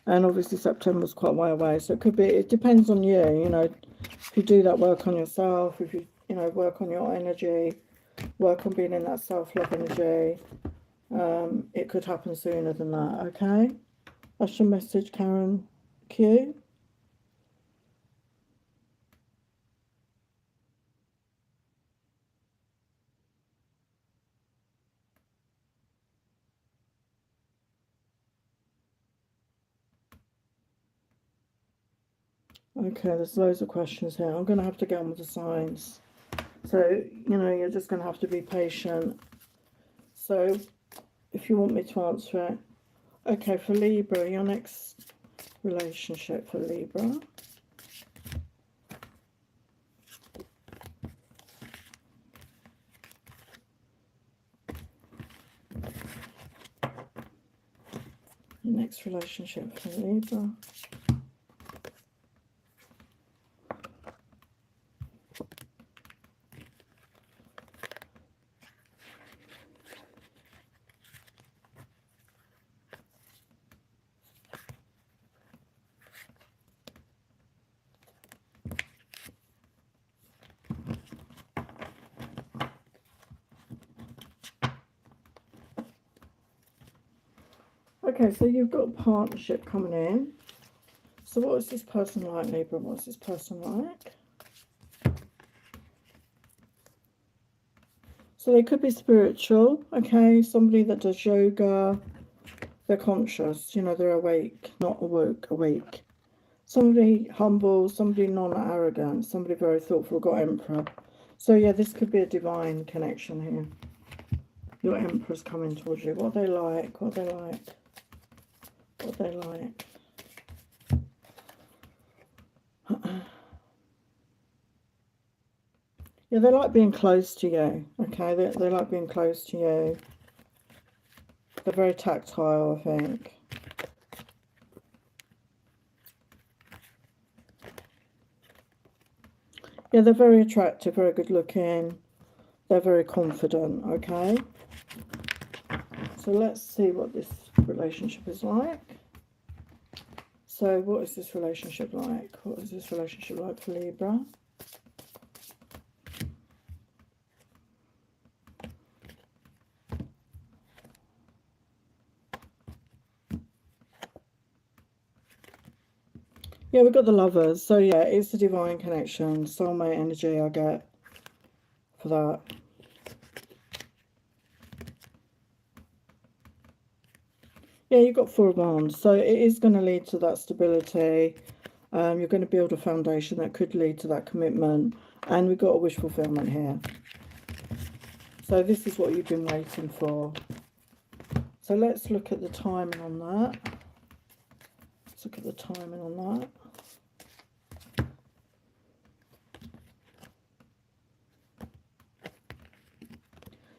And obviously September's quite a way away, so it could be, it depends on you, you know, if you do that work on yourself, if you know, work on your energy, work on being in that self-love energy, it could happen sooner than that, okay? That's your message, Karen Q. Okay, there's loads of questions here. I'm going to have to get on with the signs. So, you know, you're just going to have to be patient. So, if you want me to answer it. Okay, for Libra, your next relationship for Libra. Your next relationship for Libra. Okay, so you've got a partnership coming in. So what is this person like, Libra? What's this person like? So they could be spiritual, okay? Somebody that does yoga. They're conscious, you know, they're awake, not awoke, awake. Somebody humble, somebody non-arrogant, somebody very thoughtful, got Emperor. So yeah, this could be a divine connection here. Your Emperor's coming towards you. What are they like? What are they like? What are they like? Yeah, they like being close to you, okay? They like being close to you. They're very tactile, I think. Yeah, they're very attractive, very good looking. They're very confident, okay? So let's see what this relationship is like. So what is this relationship like? What is this relationship like for Libra? Yeah, we've got the Lovers. So yeah, it's a divine connection. Soulmate energy I get for that. Yeah, you've got Four of Wands. So it is going to lead to that stability. You're going to build a foundation that could lead to that commitment. And we've got a wish fulfillment here. So this is what you've been waiting for. So let's look at the timing on that. Let's look at the timing on that.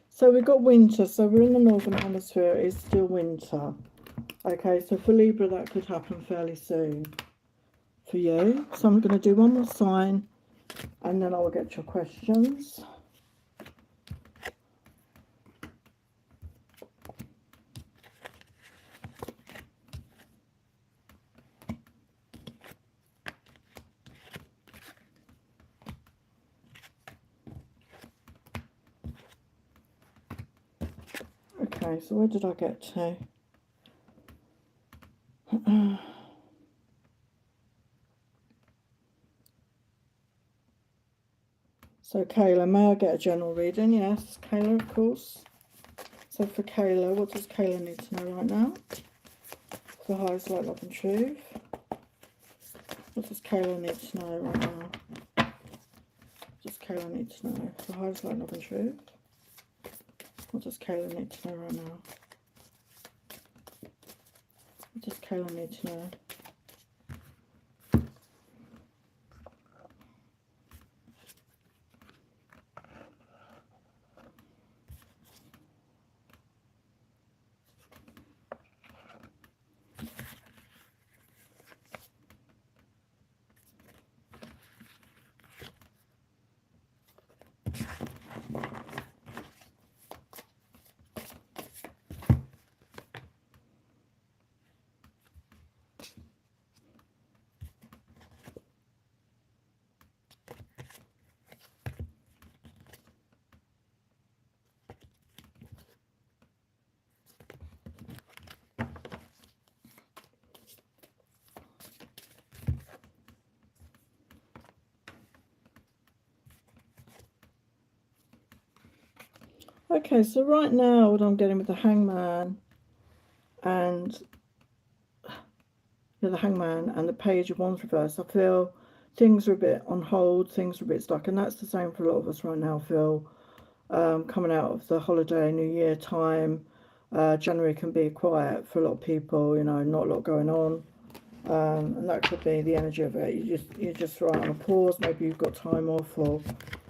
So we've got winter, so we're in the northern hemisphere, it's still winter. Okay, so for Libra that could happen fairly soon for you. So I'm going to do one more sign and then I will get your questions. Okay, so where did I get to? So Kayla, may I get a general reading? Yes, Kayla, of course. So for Kayla, what does Kayla need to know right now? For highest light, love and truth. What does Kayla need to know right now? What does Kayla need to know? For highest light, love and truth. What does Kayla need to know right now? What does Kayla need to know? Okay, so right now what I'm getting with the Hangman and the Hangman and the Page of Wands reverse, I feel things are a bit on hold, things are a bit stuck, and that's the same for a lot of us right now, I feel. Coming out of the holiday, New Year time, January can be quiet for a lot of people, you know, not a lot going on. And that could be the energy of it. You're just right on a pause. Maybe you've got time off, or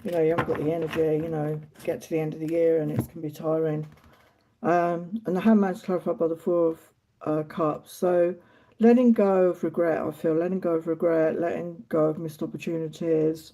you know, you haven't got the energy. You know, get to the end of the year and it can be tiring. And the Hangman's clarified by the Four of Cups. So letting go of regret, I feel, letting go of regret, letting go of missed opportunities,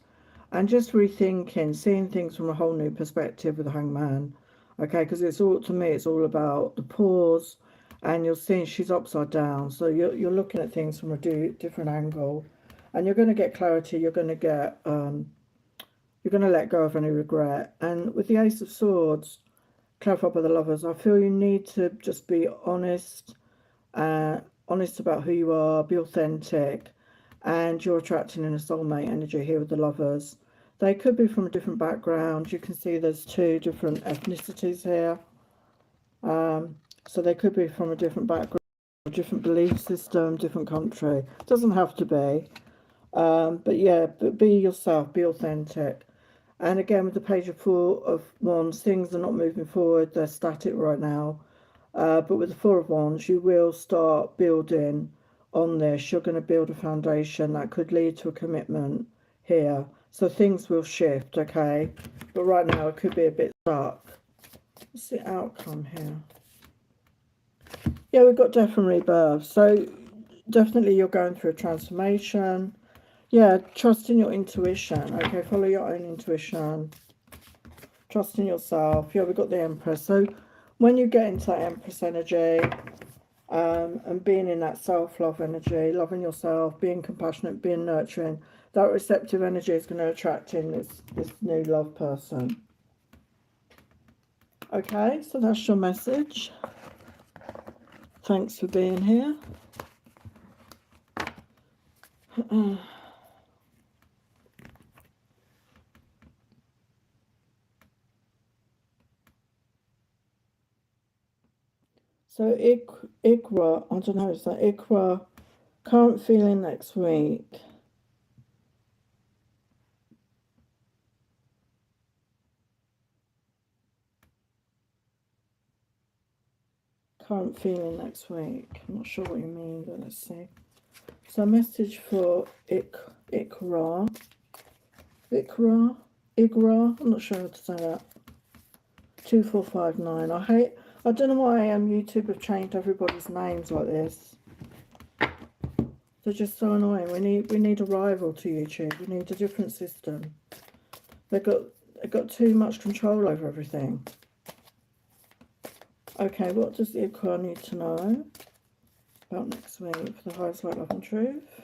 and just rethinking, seeing things from a whole new perspective with the Hangman. Okay, because it's all, to me, it's all about the pause. And you're seeing she's upside down, so you're looking at things from a different angle, and you're going to get clarity. You're going to get you're going to let go of any regret. And with the Ace of Swords, clarified by the Lovers, I feel you need to just be honest honest about who you are, be authentic, and you're attracting in a soulmate energy here with the Lovers. They could be from a different background. You can see there's two different ethnicities here. So they could be from a different background, different belief system, different country. Doesn't have to be. But yeah, but be yourself, be authentic. And again, with the Page of Four of Wands, things are not moving forward. They're static right now. But with the Four of Wands, you will start building on this. You're going to build a foundation that could lead to a commitment here. So things will shift, okay? But right now, it could be a bit stuck. What's the outcome here? Yeah, we've got death and rebirth. So definitely you're going through a transformation. Yeah, trust in your intuition. Okay, follow your own intuition. Trust in yourself. Yeah, we've got the Empress. So when you get into that Empress energy, and being in that self-love energy, loving yourself, being compassionate, being nurturing, that receptive energy is going to attract in this new love person. Okay, so that's your message. Thanks for being here. So Ikra, I don't know, is that Ikra, current feeling next week. Current feeling next week. I'm not sure what you mean, but let's see. So a message for Ikra. I'm not sure how to say that. 2459. I don't know why YouTube have changed everybody's names like this. They're just so annoying. We need a rival to YouTube. We need a different system. They've got too much control over everything. Okay, what does Ikra need to know about next week for the highest light, love and truth?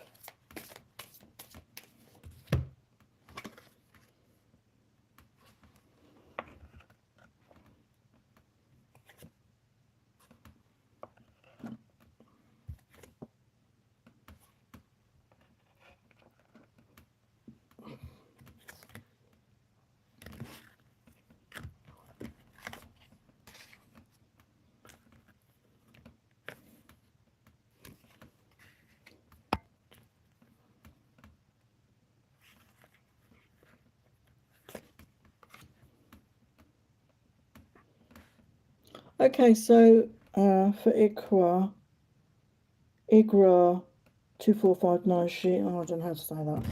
Okay, so for Ikra 2459 sheet. Oh, I don't know how to say that.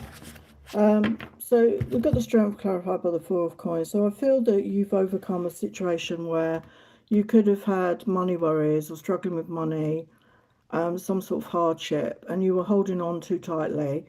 So we've got the strength clarified by the Four of Coins. So I feel that you've overcome a situation where you could have had money worries or struggling with money, some sort of hardship, and you were holding on too tightly.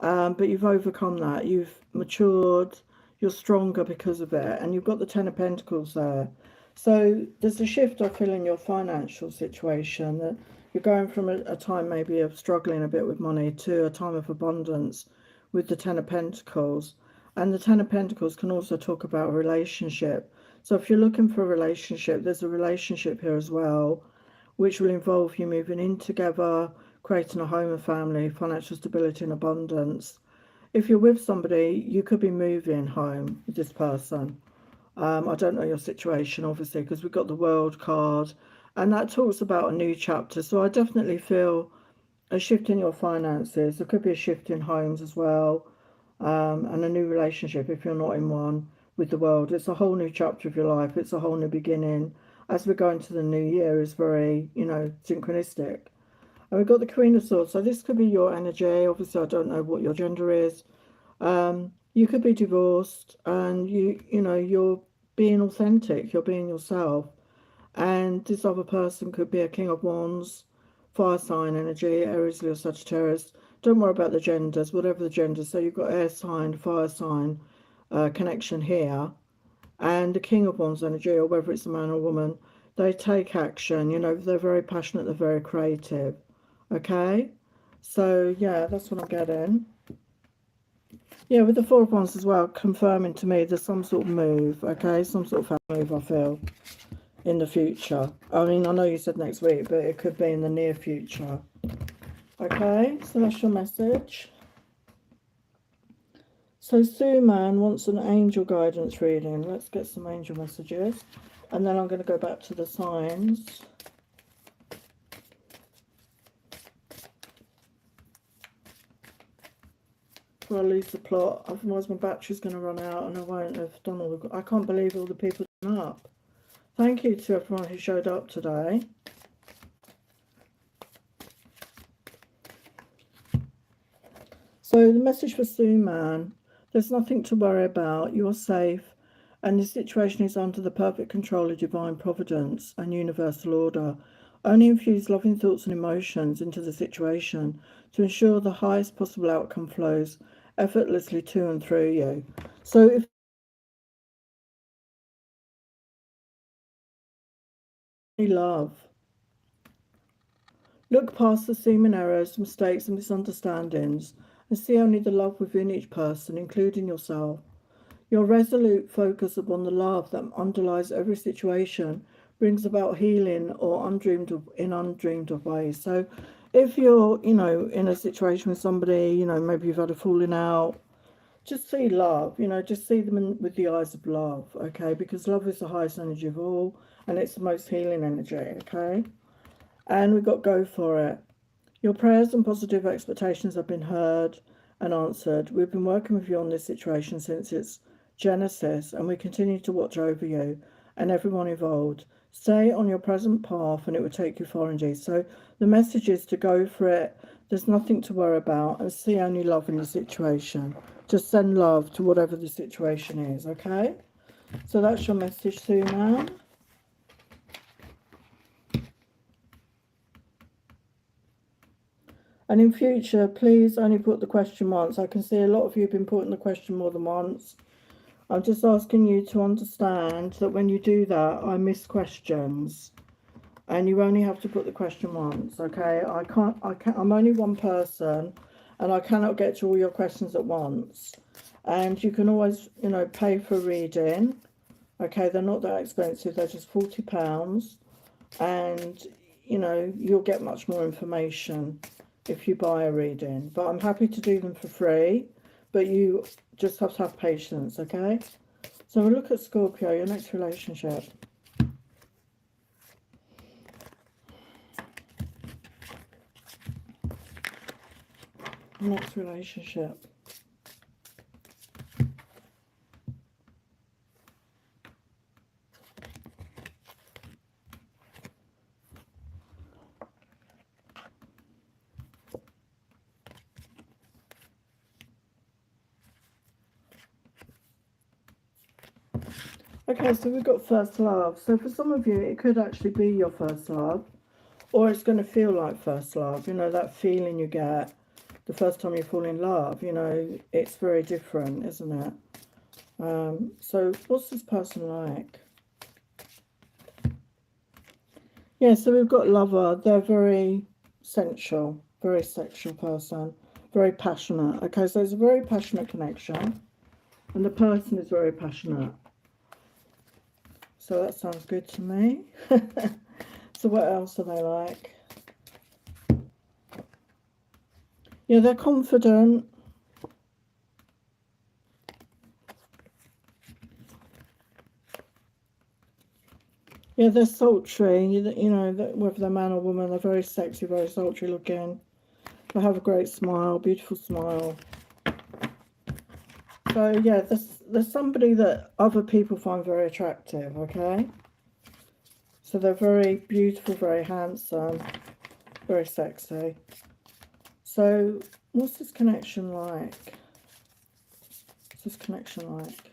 But you've overcome that. You've matured. You're stronger because of it, and you've got the Ten of Pentacles there. So there's a shift, I feel, in your financial situation, that you're going from a time maybe of struggling a bit with money to a time of abundance with the Ten of Pentacles. And the Ten of Pentacles can also talk about a relationship. So if you're looking for a relationship, there's a relationship here as well, which will involve you moving in together, creating a home and family, financial stability and abundance. If you're with somebody, you could be moving home with this person. I don't know your situation, obviously, because we've got the World card, and that talks about a new chapter. So I definitely feel a shift in your finances. There could be a shift in homes as well, and a new relationship if you're not in one with the World. It's a whole new chapter of your life. It's a whole new beginning. As we go into the new year, is very, synchronistic. And we've got the Queen of Swords. So this could be your energy. Obviously, I don't know what your gender is. You could be divorced, and you're being authentic, you're being yourself, and this other person could be a King of Wands, fire sign energy, Aries, Leo, Sagittarius. Don't worry about the genders, whatever the gender. So you've got air sign, fire sign connection here, and the King of Wands energy, or whether it's a man or woman, they take action. They're very passionate, they're very creative. Okay, so yeah, that's what I'm getting. Yeah, with the Four of Wands as well, confirming to me there's some sort of move, okay? Some sort of move, I feel. in the future. I mean, I know you said next week, but it could be in the near future. Okay, so that's your message. So Sue Man wants an angel guidance reading. Let's get some angel messages. And then I'm going to go back to the signs. Before I lose the plot, otherwise my battery's going to run out and I won't have done all the... I can't believe all the people turn up. Thank you to everyone who showed up today. So the message for Sue Man: there's nothing to worry about. You are safe, and the situation is under the perfect control of divine providence and universal order. Only infuse loving thoughts and emotions into the situation to ensure the highest possible outcome flows effortlessly to and through you. So if you love, look past the seeming errors, mistakes and misunderstandings and see only the love within each person, including yourself. Your resolute focus upon the love that underlies every situation brings about healing or undreamed of ways. So if you're, in a situation with somebody, maybe you've had a falling out, just see love, just see them with the eyes of love, okay? Because love is the highest energy of all and it's the most healing energy, okay? And we've got go for it. Your prayers and positive expectations have been heard and answered. We've been working with you on this situation since its genesis, and we continue to watch over you and everyone involved. Stay on your present path and it will take you far indeed. So the message is to go for it. There's nothing to worry about and see only love in the situation. Just send love to whatever the situation is, okay? So that's your message, Sue Man. And in future, please only put the question once. I can see a lot of you have been putting the question more than once. I'm just asking you to understand that when you do that, I miss questions. And you only have to put the question once, okay? I'm only one person and I cannot get to all your questions at once. And you can always, pay for reading. Okay, they're not that expensive, they're just £40. And, you'll get much more information if you buy a reading. But I'm happy to do them for free. But you just have to have patience, okay? So we'll look at Scorpio, your next relationship. Next relationship. Okay, so we've got first love. So for some of you, it could actually be your first love, or it's going to feel like first love. That feeling you get the first time you fall in love, it's very different, isn't it? So what's this person like? Yeah, so we've got lover. They're very sensual, very sexual person, very passionate. Okay, so it's a very passionate connection, and the person is very passionate. So that sounds good to me. So what else are they like? Yeah, they're confident. Yeah, they're sultry. Whether they're man or woman, they're very sexy, very sultry looking. They have a great smile, beautiful smile. So yeah, there's somebody that other people find very attractive, okay? So they're very beautiful, very handsome, very sexy. So what's this connection like? What's this connection like?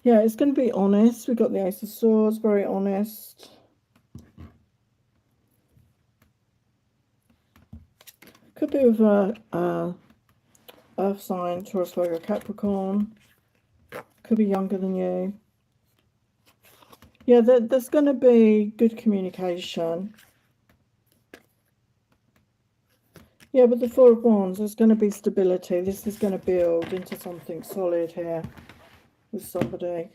Yeah, it's going to be honest. We've got the Ace of Swords, very honest. Could be with a Earth sign, Taurus, Virgo, Capricorn. Could be younger than you. Yeah, there's going to be good communication. Yeah, with the Four of Wands, there's going to be stability. This is going to build into something solid here with somebody.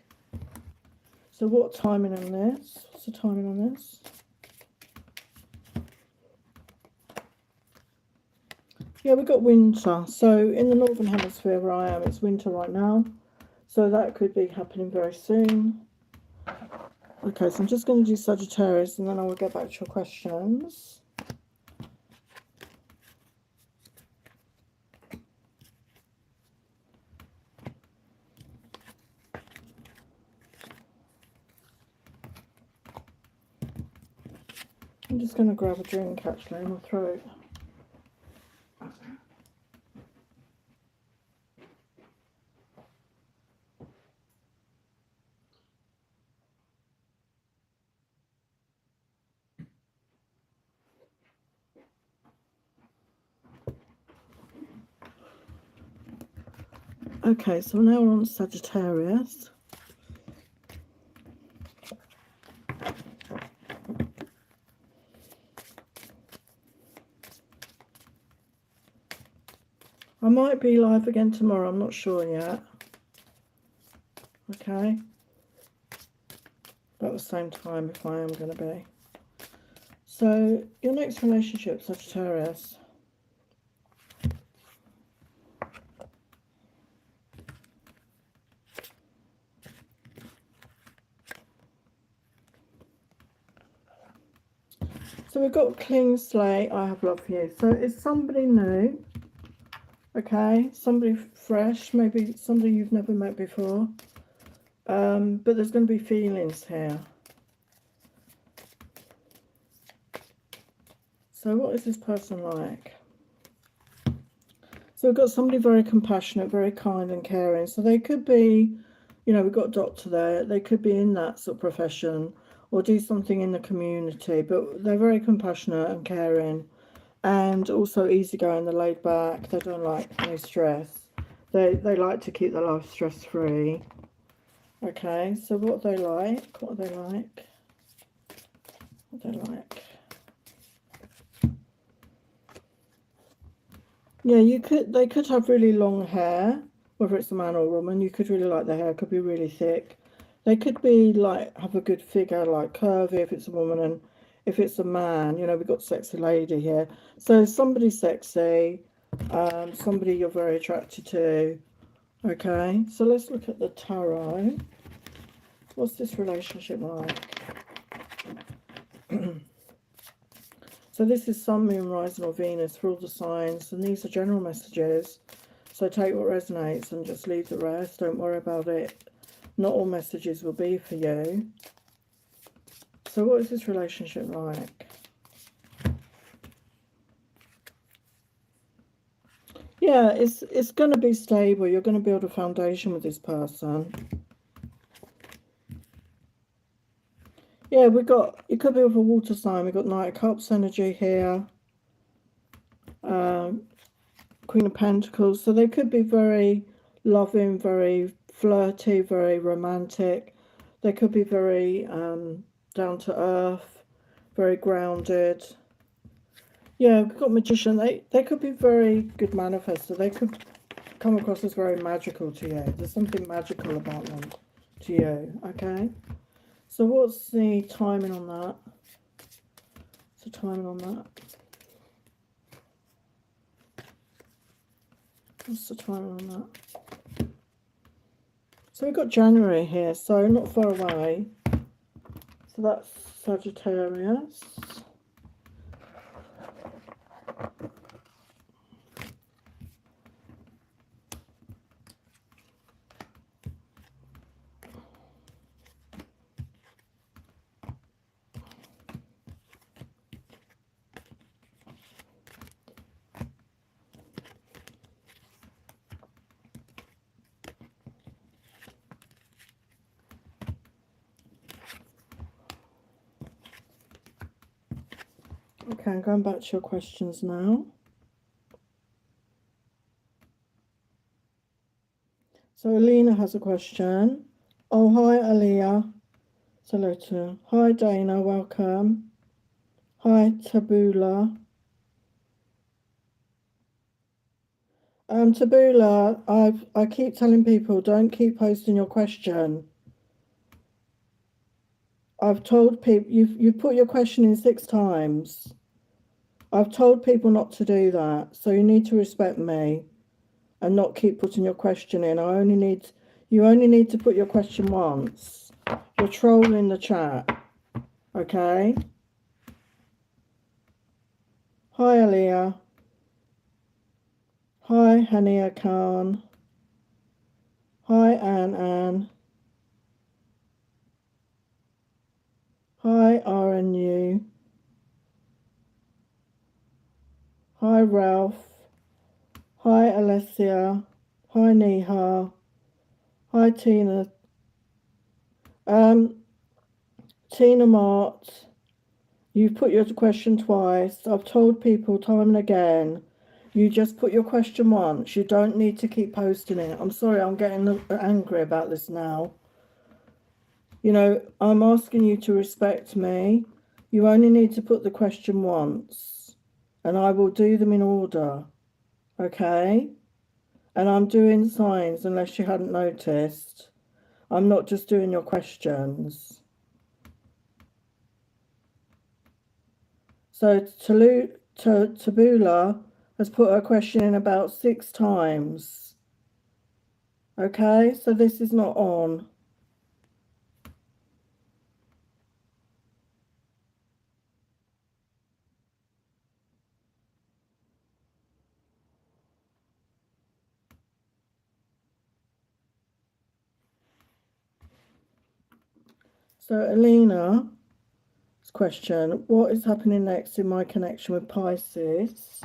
So what timing on this? What's the timing on this? Yeah, we've got winter. So in the Northern Hemisphere where I am, it's winter right now. So that could be happening very soon. Okay, so I'm just going to do Sagittarius and then I will get back to your questions. I'm just going to grab a drink actually in my throat. Okay, so now we're on Sagittarius. I might be live again tomorrow, I'm not sure yet. Okay. About the same time if I am going to be. So, your next relationship, Sagittarius. So we've got clean slate, I have love for you. So it's somebody new, okay? Somebody fresh, maybe somebody you've never met before. But there's going to be feelings here. So what is this person like? So we've got somebody very compassionate, very kind and caring. So they could be, you know, we've got a doctor there. They could be in that sort of profession or do something in the community. But they're very compassionate and caring and also easygoing. They're laid back. They don't like any stress. They like to keep their life stress-free. Okay, so what are they like? What are they like? What are they like? Yeah, they could have really long hair, whether it's a man or a woman. You could really like their hair, could be really thick. They could be like, have a good figure, like curvy if it's a woman, and if it's a man, you know, we've got sexy lady here. So somebody sexy, somebody you're very attracted to. Okay, so let's look at the tarot. What's this relationship like? So this is Sun, Moon, Rising or Venus for all the signs, and these are general messages. So take what resonates and just leave the rest. Don't worry about it. Not all messages will be for you. So what is this relationship like? Yeah, it's going to be stable. You're going to build a foundation with this person. Yeah, it could be with a water sign. We've got Knight of Cups energy here. Queen of Pentacles. So they could be very loving, very flirty, very romantic. They could be very down to earth, very grounded. Yeah, we've got Magician. They could be very good manifestor. They could come across as very magical to you. There's something magical about them to you, okay? So what's the timing on that? What's the timing on that? What's the timing on that? So we've got January here, so not far away. So that's Sagittarius. Okay, I'm going back to your questions now. So Alina has a question. Oh, hi, Aliyah. Hello. Hi, Dana. Welcome. Hi, Tabula. Tabula, I keep telling people don't keep posting your question. I've told people, you've put your question in 6 times. I've told people not to do that, so you need to respect me and not keep putting your question in. You only need to put your question once. You're trolling the chat, okay? Hi, Aliyah. Hi, Hania Khan. Hi, Anne. Hi, RNU. Hi, Ralph. Hi, Alessia. Hi, Neha. Hi, Tina. Tina Mart, you've put your question twice. I've told people time and again, you just put your question once. You don't need to keep posting it. I'm sorry, I'm getting angry about this now. You know, I'm asking you to respect me. You only need to put the question once, and I will do them in order, okay? And I'm doing signs, unless you hadn't noticed. I'm not just doing your questions. So Tabula has put her question in about 6 times. Okay, so this is not on. So Alina's question, what is happening next in my connection with Pisces?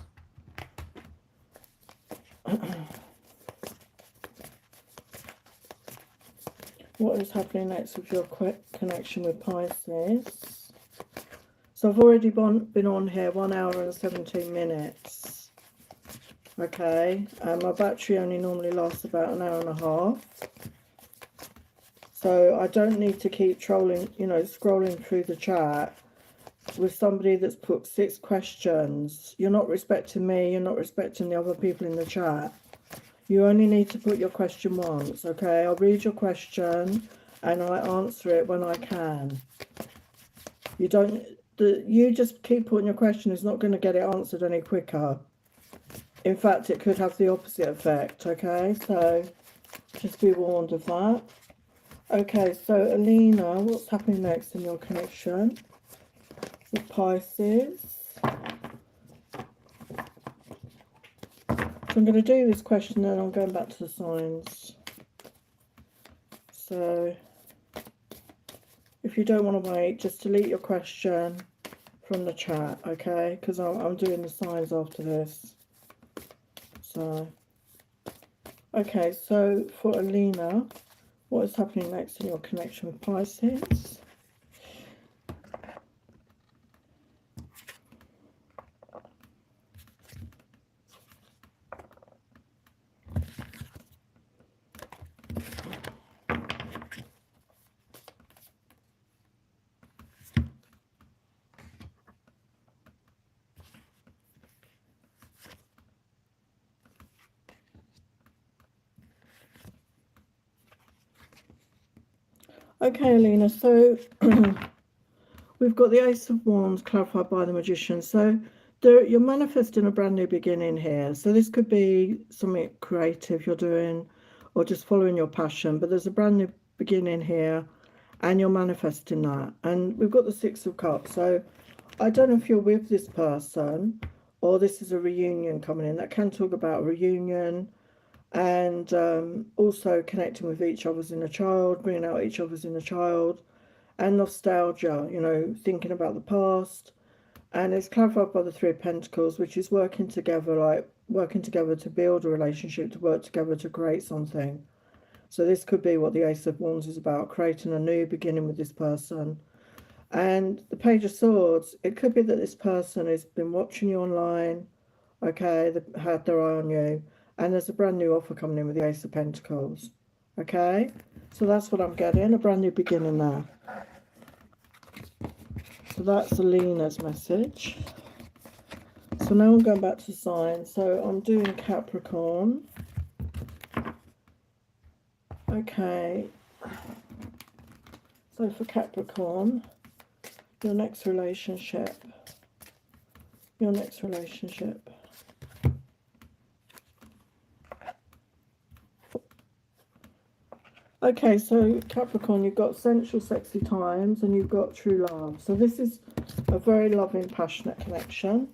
What is happening next with your connection with Pisces? So I've already been on here 1 hour and 17 minutes. Okay, my battery only normally lasts about an hour and a half. So I don't need to keep trolling, scrolling through the chat with somebody that's put 6 questions. You're not respecting me, you're not respecting the other people in the chat. You only need to put your question once, okay? I'll read your question and I answer it when I can. You just keep putting your question is not going to get it answered any quicker. In fact, it could have the opposite effect, okay? So just be warned of that. Okay, so Alina, what's happening next in your connection with Pisces? So I'm going to do this question, then I'm going back to the signs. So if you don't want to wait, just delete your question from the chat, okay? Because I'm doing the signs after this. So, okay, so for Alina, what is happening next in your connection with Pisces? Okay, Alina, so we've got the Ace of Wands clarified by the Magician. So you're manifesting a brand new beginning here. So this could be something creative you're doing or just following your passion. But there's a brand new beginning here and you're manifesting that. And we've got the Six of Cups. So I don't know if you're with this person or this is a reunion coming in. That can talk about a reunion and also connecting with each other's inner child, bringing out each other's inner child, and nostalgia, thinking about the past. And it's clarified by the Three of Pentacles, which is working together to build a relationship, to work together to create something. So this could be what the Ace of Wands is about, creating a new beginning with this person. And the Page of Swords, it could be that this person has been watching you online, okay, they had their eye on you, and there's a brand new offer coming in with the Ace of Pentacles, okay? So that's what I'm getting, a brand new beginning there. So that's Alina's message. So now I'm going back to signs. So I'm doing Capricorn. Okay. So for Capricorn, your next relationship. Your next relationship. Okay, so Capricorn, you've got sensual, sexy times, and you've got true love. So this is a very loving, passionate connection.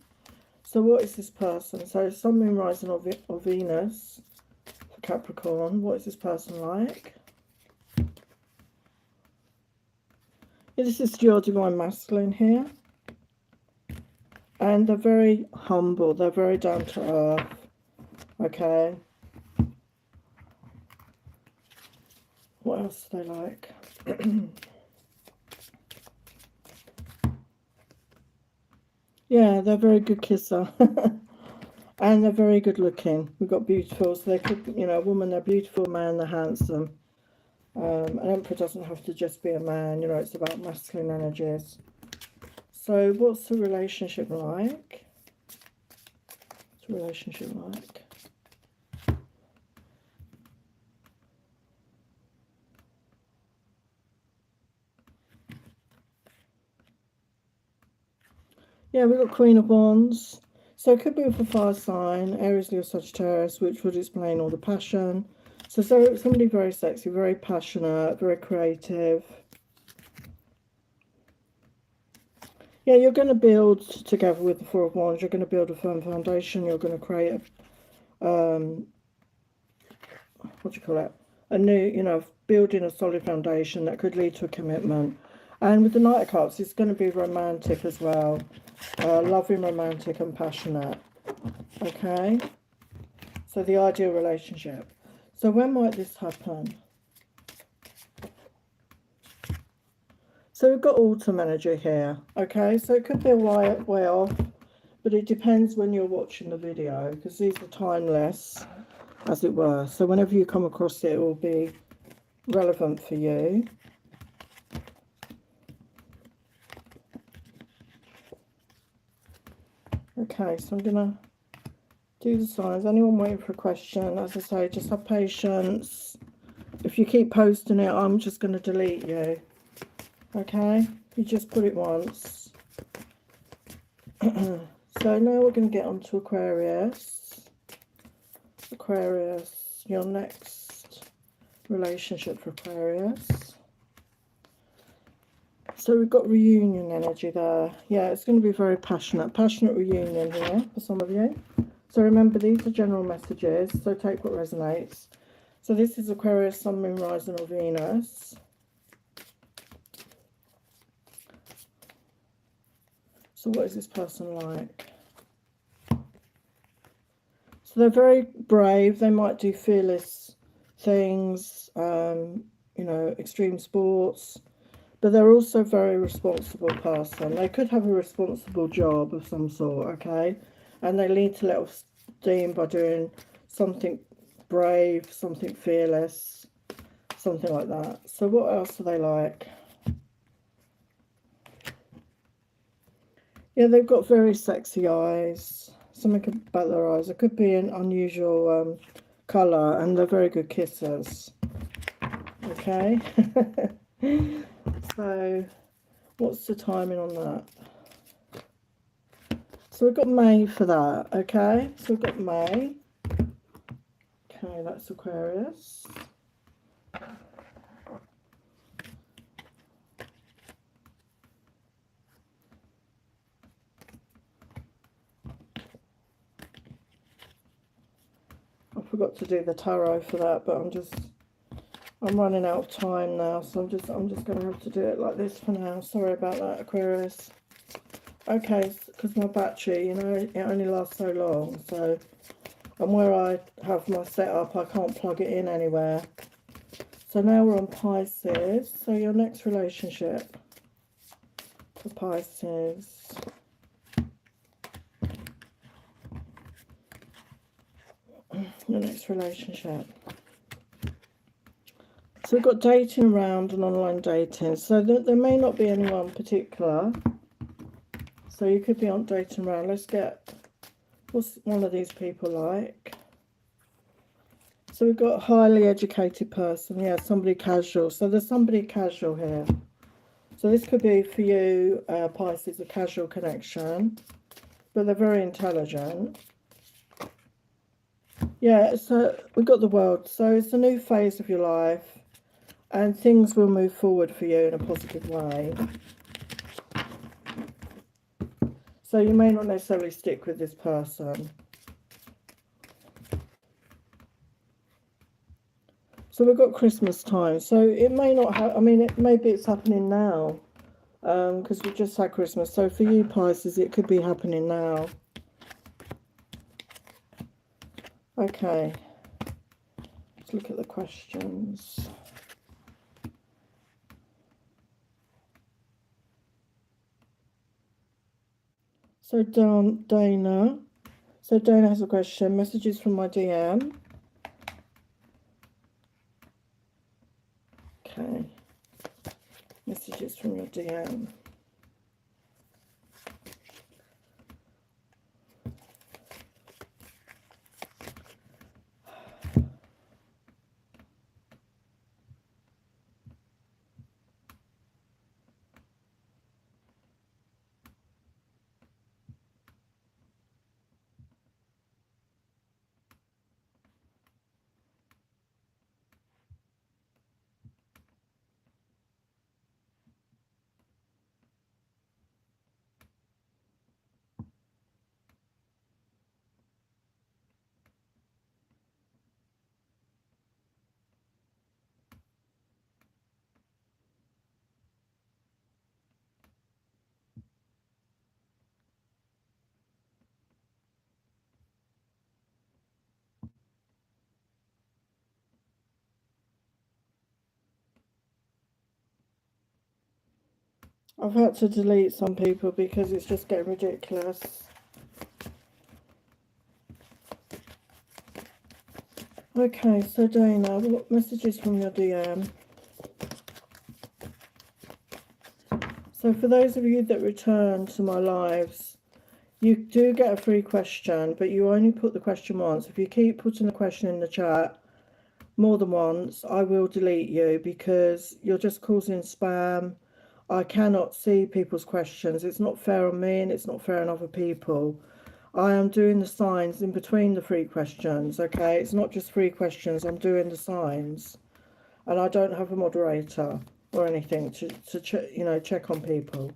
So what is this person? So Sun, Moon, Rising, or Venus for Capricorn. What is this person like? Yeah, this is your divine masculine here. And they're very humble. They're very down to earth. Okay. What else do they like? Yeah, they're a very good kisser. And they're very good looking. We've got beautiful. So they could, you know, a woman, they're beautiful, man, they're handsome. An emperor doesn't have to just be a man. You know, it's about masculine energies. So what's the relationship like? What's the relationship like? Yeah, we've got Queen of Wands. So it could be with a fire sign, Aries, Leo, Sagittarius, which would explain all the passion. So somebody very sexy, very passionate, very creative. Yeah, you're going to build together with the Four of Wands. You're going to build a firm foundation. You're going to create a, what do you call it? A new, you know, building a solid foundation that could lead to a commitment. And with the Knight of Cups, it's going to be romantic as well. Loving, romantic and passionate. Okay? So the ideal relationship. So when might this happen? So we've got autumn energy here. Okay? So it could be a way off. But it depends when you're watching the video. Because these are timeless, as it were. So whenever you come across it, it will be relevant for you. Okay, so I'm going to do the signs. Anyone waiting for a question, as I say, just have patience. If you keep posting it, I'm just going to delete you. Okay, you just put it once. So now we're going to get on to Aquarius. Aquarius, your next relationship for Aquarius. So we've got reunion energy there. Yeah, it's going to be very passionate reunion here for some of you. So remember, these are general messages, so take what resonates. So this is Aquarius, Sun, Moon, Rising, or Venus. So what is this person like? So they're very brave. They might do fearless things, you know, extreme sports. But they're also a very responsible person. They could have a responsible job of some sort, okay? And they lead to let off steam by doing something brave, something fearless, something like that. So what else are they like? Yeah, they've got very sexy eyes. Something about their eyes. It could be an unusual colour, and they're very good kissers. Okay? So, what's the timing on that? So we've got May for that, okay? So we've got May. Okay, that's Aquarius. I forgot to do the tarot for that, but I'm running out of time now, so I'm just going to have to do it like this for now. Sorry about that, Aquarius. Okay, because my battery, you know, it only lasts so long. So, and where I have my setup, I can't plug it in anywhere. So now we're on Pisces. So your next relationship for Pisces. Your next relationship. So we've got dating around and online dating. So there may not be anyone particular. So you could be on dating around. Let's get, what's one of these people like? So we've got a highly educated person. Yeah, somebody casual. So there's somebody casual here. So this could be for you, Pisces, a casual connection, but they're very intelligent. Yeah, so we've got the World. So it's a new phase of your life, and things will move forward for you in a positive way. So you may not necessarily stick with this person. So we've got Christmas time. So it may not have, I mean, maybe it's happening now, because we just had Christmas. So for you, Pisces, it could be happening now. Okay. Let's look at the questions. So Dana. So Dana has a question. Messages from my DM. Okay. Messages from your DM. I've had to delete some people because it's just getting ridiculous. Okay, so Dana, what messages from your DM? So for those of you that return to my lives, you do get a free question, but you only put the question once. If you keep putting the question in the chat more than once, I will delete you because you're just causing spam. I cannot see people's questions. It's not fair on me and it's not fair on other people. I am doing the signs in between the free questions, okay? It's not just free questions, I'm doing the signs. And I don't have a moderator or anything to check on people.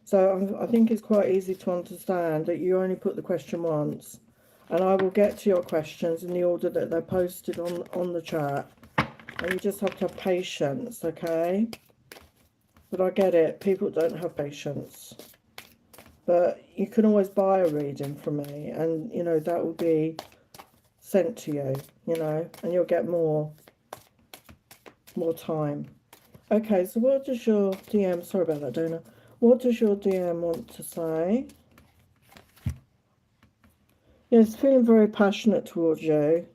So I think it's quite easy to understand that you only put the question once. And I will get to your questions in the order that they're posted on the chat. And you just have to have patience, okay? But I get it, people don't have patience. But you can always buy a reading from me, and, you know, that will be sent to you, you know, and you'll get more time. Okay, so what does your DM, sorry about that, Dana. What does your DM want to say? Yes, feeling very passionate towards you.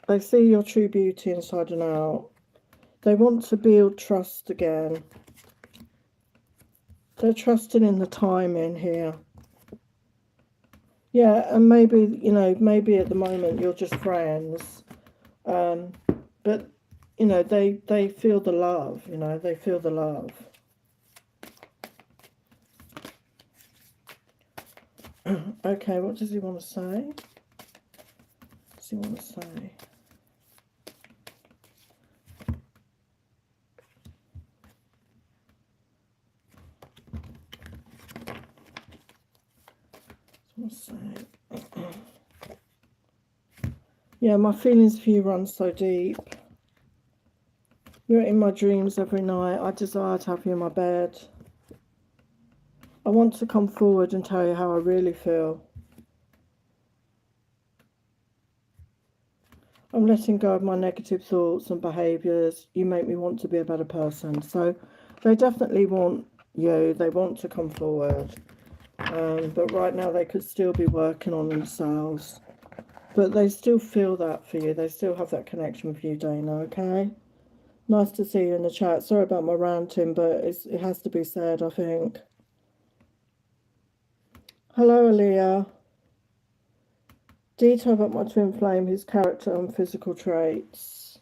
They see your true beauty inside and out. They want to build trust again. They're trusting in the timing here. Yeah, and maybe, you know, maybe at the moment you're just friends. But, you know, they feel the love, you know, they feel the love. Okay, what does he want to say? What does he want to say? Yeah, my feelings for you run so deep. You're in my dreams every night. I desire to have you in my bed. I want to come forward and tell you how I really feel. I'm letting go of my negative thoughts and behaviours. You make me want to be a better person. So they definitely want you. They want to come forward. But right now they could still be working on themselves. But they still feel that for you. They still have that connection with you, Dana, okay? Nice to see you in the chat. Sorry about my ranting, but it has to be said, I think. Hello, Aaliyah. Detail about my twin flame, his character and physical traits.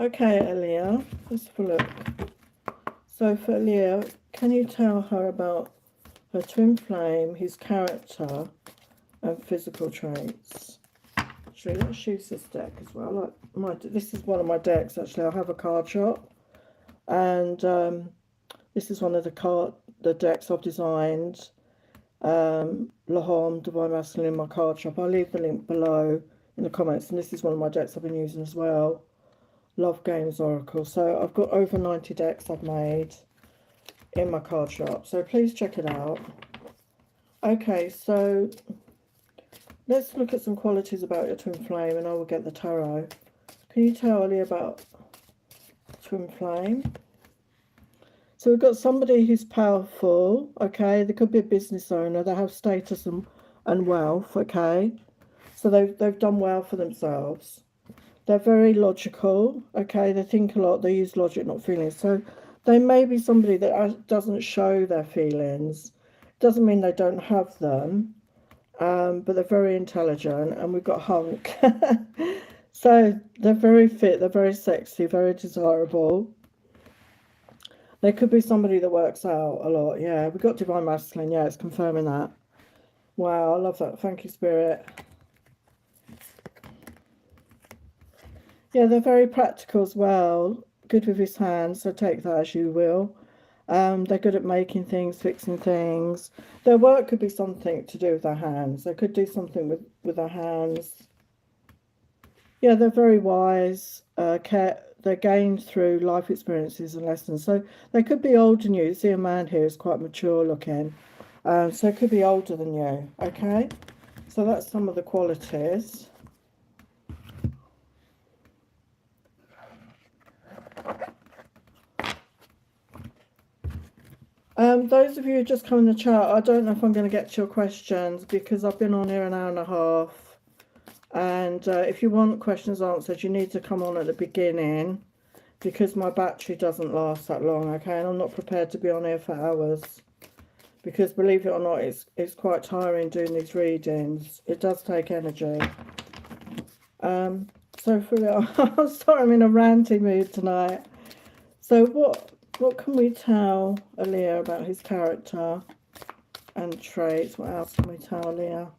Okay, Aaliyah, let's have a look. So for Aaliyah, can you tell her about her twin flame, his character, and physical traits? Actually, let's use this deck as well. This is one of my decks. Actually, I have a card shop, and this is one of the decks I've designed. Lahom, Divine Masculine, in my card shop. I'll leave the link below in the comments, and this is one of my decks I've been using as well. Love Games Oracle. So I've got over 90 decks I've made in my card shop, so please check it out. Okay, so let's look at some qualities about your twin flame, and I will get the tarot. Can you tell me about twin flame? So we've got somebody who's powerful, okay? They could be a business owner. They have status and wealth, okay? So they've done well for themselves. They're very logical, okay? They think a lot. They use logic, not feelings. So they may be somebody that doesn't show their feelings. Doesn't mean they don't have them, but they're very intelligent. And we've got hunk. So they're very fit. They're very sexy, very desirable. They could be somebody that works out a lot. Yeah, we've got Divine Masculine. Yeah, it's confirming that. Wow, I love that. Thank you, Spirit. Yeah, they're very practical as well. Good with his hands, so take that as you will. They're good at making things, fixing things. Their work could be something to do with their hands. They could do something with their hands. Yeah, they're very wise. They're gained through life experiences and lessons. So they could be older than you. You see a man here who's quite mature looking. So it could be older than you, okay? So that's some of the qualities. Those of you who just come in the chat, I don't know if I'm going to get to your questions because I've been on here an hour and a half. And if you want questions answered, you need to come on at the beginning because my battery doesn't last that long, okay? And I'm not prepared to be on here for hours because, believe it or not, it's quite tiring doing these readings. It does take energy. So for I'm sorry, I'm in a ranty mood tonight. So what can we tell Aaliyah about his character and traits? What else can we tell Aaliyah?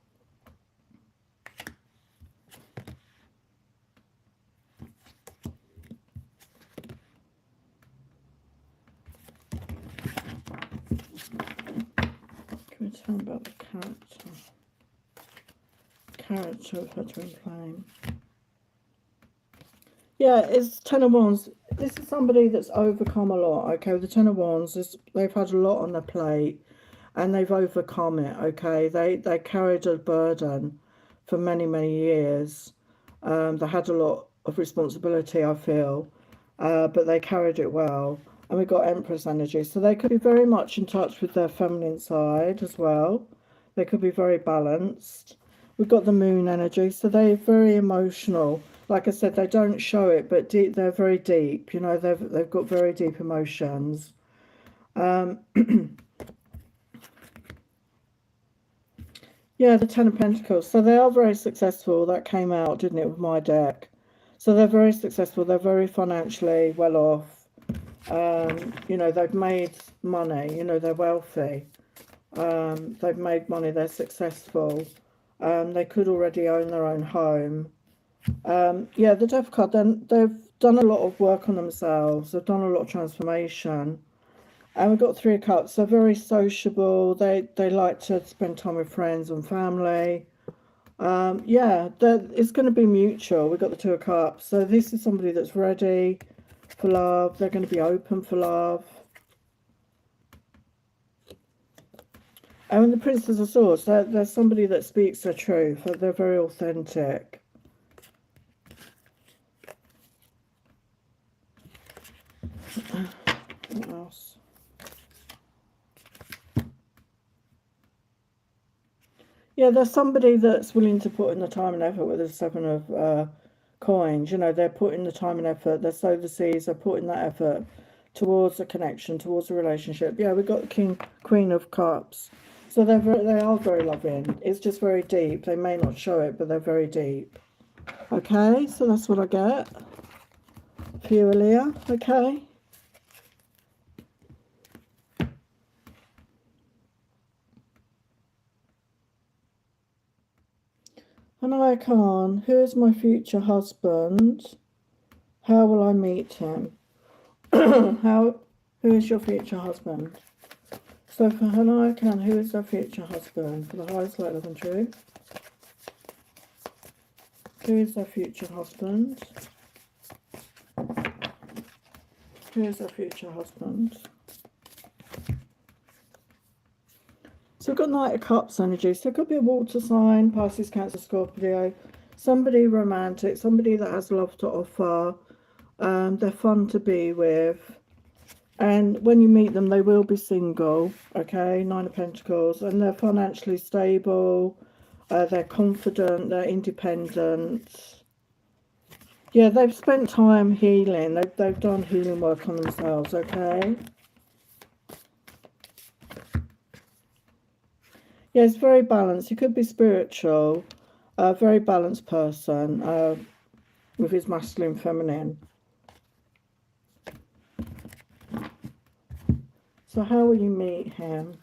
Can we tell about the character of her twin flame? Yeah, it's Ten of Wands. This is somebody that's overcome a lot, okay? With the Ten of Wands, they've had a lot on their plate and they've overcome it, okay? They carried a burden for many, many years. They had a lot of responsibility, I feel, but they carried it well. And we've got Empress energy. So they could be very much in touch with their feminine side as well. They could be very balanced. We've got the Moon energy. So they're very emotional. Like I said, they don't show it, but they're very deep. You know, they've got very deep emotions. Yeah, the Ten of Pentacles. So they are very successful. That came out, didn't it, with my deck? So they're very successful. They're very financially well off. You know, they've made money. You know, they're wealthy. They've made money. They're successful. They could already own their own home. Yeah, the Death card, then they've done a lot of work on themselves. They've done a lot of transformation. And we've got Three of Cups. They're very sociable. They like to spend time with friends and family. Yeah, it's going to be mutual. We've got the Two of Cups. So this is somebody that's ready for love. They're going to be open for love. And the Princess of Swords, they're somebody that speaks their truth. They're very authentic. What else? Yeah, there's somebody that's willing to put in the time and effort with the Seven of Coins. You know, they're putting the time and effort. They're sow the seeds. They're putting that effort towards a connection, towards a relationship. Yeah, we've got the Queen of Cups. So they are very loving. It's just very deep. They may not show it, but they're very deep. Okay, so that's what I get for you, Aaliyah, okay? And I can. Who is my future husband? How will I meet him? Who is your future husband? So for Hanai Khan, who is their future husband? For the highest light, love and truth. Who is their future husband? Who is their future husband? So we've got Knight of Cups energy. So it could be a water sign, Pisces, Cancer, Scorpio. Somebody romantic, somebody that has love to offer. They're fun to be with. And when you meet them, they will be single, okay? Nine of Pentacles. And they're financially stable. They're confident. They're independent. Yeah, they've spent time healing. They've done healing work on themselves, okay? Yeah, it's very balanced. He could be spiritual. A very balanced person with his masculine, feminine. So how will you meet him?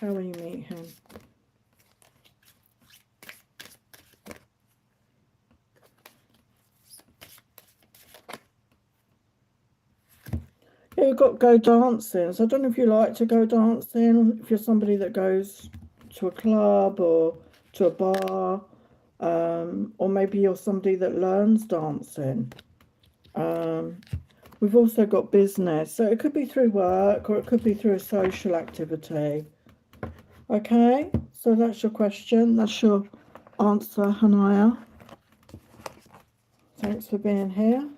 How will you meet him? Yeah, you've got go dancing. So I don't know if you like to go dancing, if you're somebody that goes to a club or to a bar, or maybe you're somebody that learns dancing. We've also got business. So it could be through work or it could be through a social activity. Okay, so that's your question. That's your answer, Hanaya. Thanks for being here.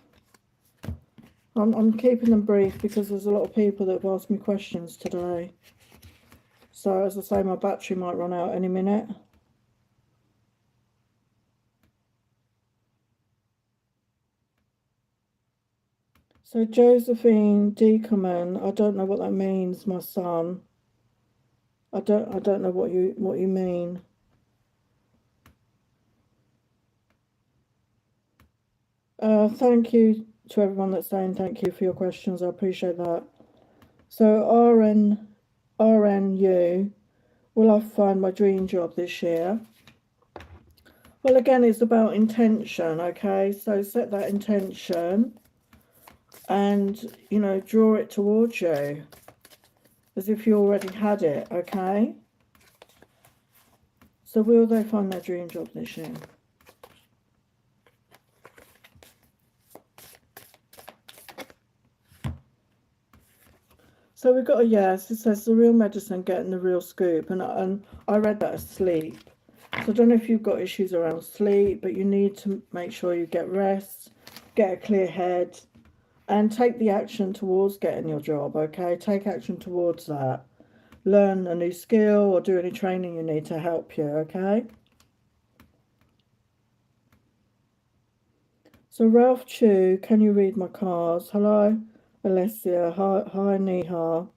I'm keeping them brief because there's a lot of people that have asked me questions today. So as I say, my battery might run out any minute. So Josephine Deacon, I don't know what that means, my son. I don't know what you mean. Thank you to everyone that's saying thank you for your questions. I appreciate that. So RNU, will I find my dream job this year? Well, again, it's about intention, okay? So set that intention and, you know, draw it towards you as if you already had it, okay? So will they find their dream job this year? So we've got a yes. It says the real medicine, getting the real scoop. And I read that as sleep. So I don't know if you've got issues around sleep, but you need to make sure you get rest, get a clear head, and take the action towards getting your job, okay? Take action towards that. Learn a new skill or do any training you need to help you, okay? So Ralph Chu, can you read my cards? Hello, Alessia. Hi, Neha.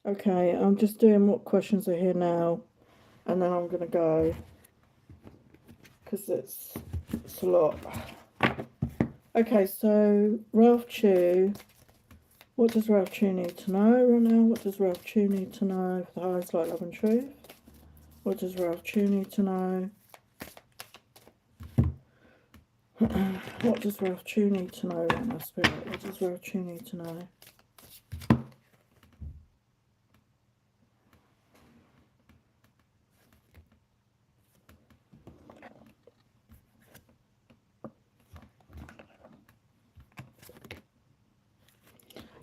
Okay, I'm just doing what questions are here now, and then I'm going to go, because it's a lot. Okay, so Ralph Chu, what does Ralph Chu need to know right now? What does Ralph Chu need to know for the highest light, love and truth? What does Ralph Chu need to know? What does Ralph Chu need to know right now, Spirit? What does Ralph Chu need to know?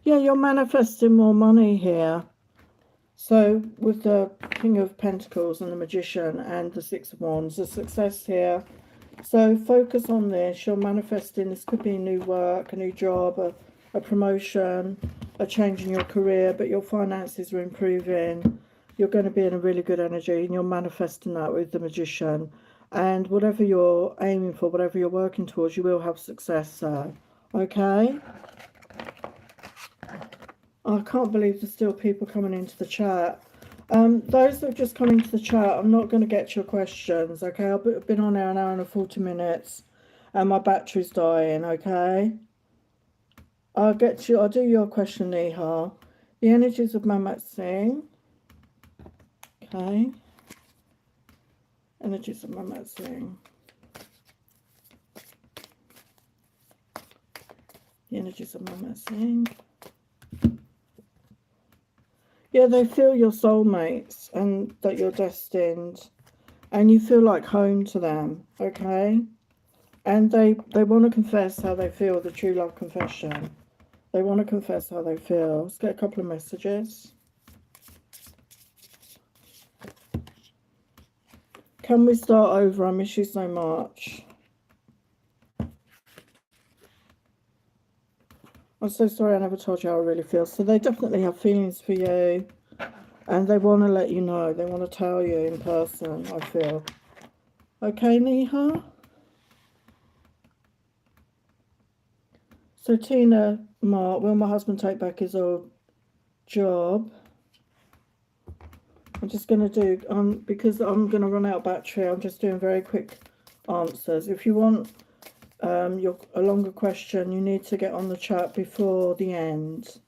Yeah, you're manifesting more money here. So with the King of Pentacles and the Magician and the Six of Wands, the success here. So focus on this. You're manifesting. This could be new work, a new job, a promotion, a change in your career, but your finances are improving. You're going to be in a really good energy and you're manifesting that with the Magician. And whatever you're aiming for, whatever you're working towards, you will have success there. Okay? I can't believe there's still people coming into the chat. Those that have just come into the chat, I'm not going to get your questions, okay? I've been on there an hour and 40 minutes, and my battery's dying, okay? I'll do your question, Neha. The energies of Mamat Singh. Okay. Energies of Mamat Singh. The energies of Mamat Singh. Yeah, they feel your soulmates and that you're destined, and you feel like home to them, okay? And they want to confess how they feel, the true love confession. They want to confess how they feel. Let's get a couple of messages. Can we start over? I miss you so much. I'm so sorry I never told you how I really feel. So they definitely have feelings for you, and they want to let you know. They want to tell you in person, I feel. Okay, Neha? So Tina, Mark, will my husband take back his old job? I'm just going to do, because I'm going to run out of battery, I'm just doing very quick answers. If you want a longer question, you need to get on the chat before the end,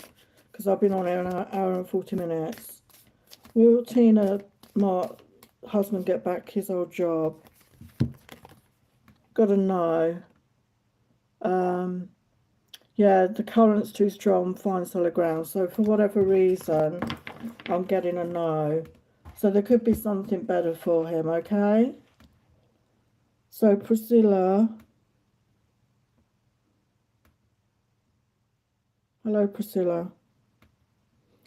because I've been on here an hour and 40 minutes. Will Tina, Mark, husband get back his old job? Gotta know. Yeah, the current's too strong, find solid ground. So for whatever reason, I'm getting a no. So there could be something better for him, okay? So Priscilla. Hello, Priscilla.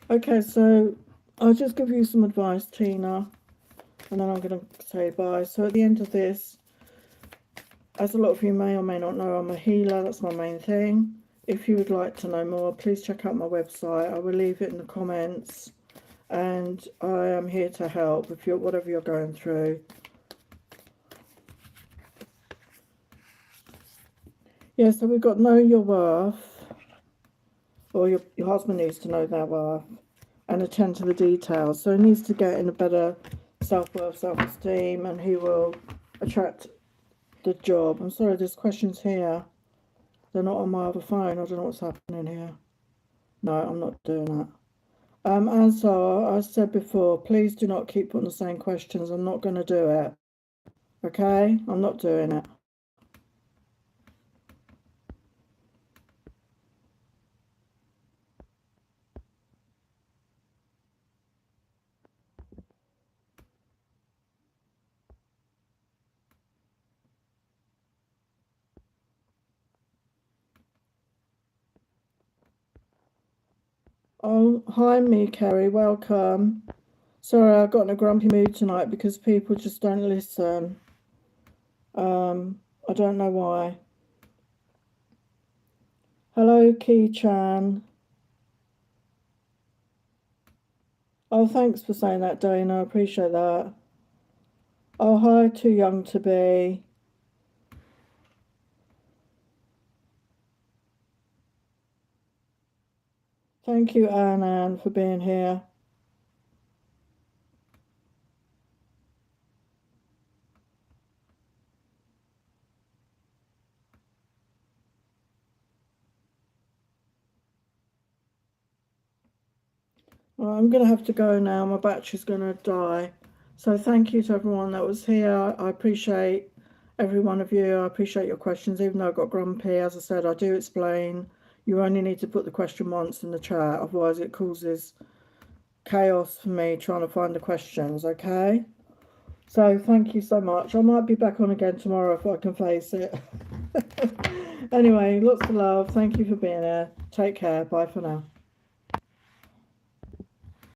Okay, so I'll just give you some advice, Tina, and then I'm going to say bye. So at the end of this, as a lot of you may or may not know, I'm a healer. That's my main thing. If you would like to know more, please check out my website. I will leave it in the comments. And I am here to help if you're whatever you're going through. Yeah, so we've got know your worth, or your husband needs to know their worth and attend to the details. So he needs to get in a better self-worth, self-esteem, and he will attract the job. I'm sorry, there's questions here. They're not on my other phone. I don't know what's happening here. No, I'm not doing that. As I said before, please do not keep putting the same questions. I'm not going to do it. Okay? I'm not doing it. Oh, hi, me, Kerry. Welcome. Sorry, I got in a grumpy mood tonight because people just don't listen. I don't know why. Hello, Ki-chan. Oh, thanks for saying that, Dana. I appreciate that. Oh, hi, Too Young to Be. Thank you, Anne, for being here. Well, I'm going to have to go now. My battery's going to die. So thank you to everyone that was here. I appreciate every one of you. I appreciate your questions, even though I got grumpy. As I said, I do explain. You only need to put the question once in the chat. Otherwise, it causes chaos for me trying to find the questions, okay? So thank you so much. I might be back on again tomorrow if I can face it. Anyway, lots of love. Thank you for being here. Take care. Bye for now.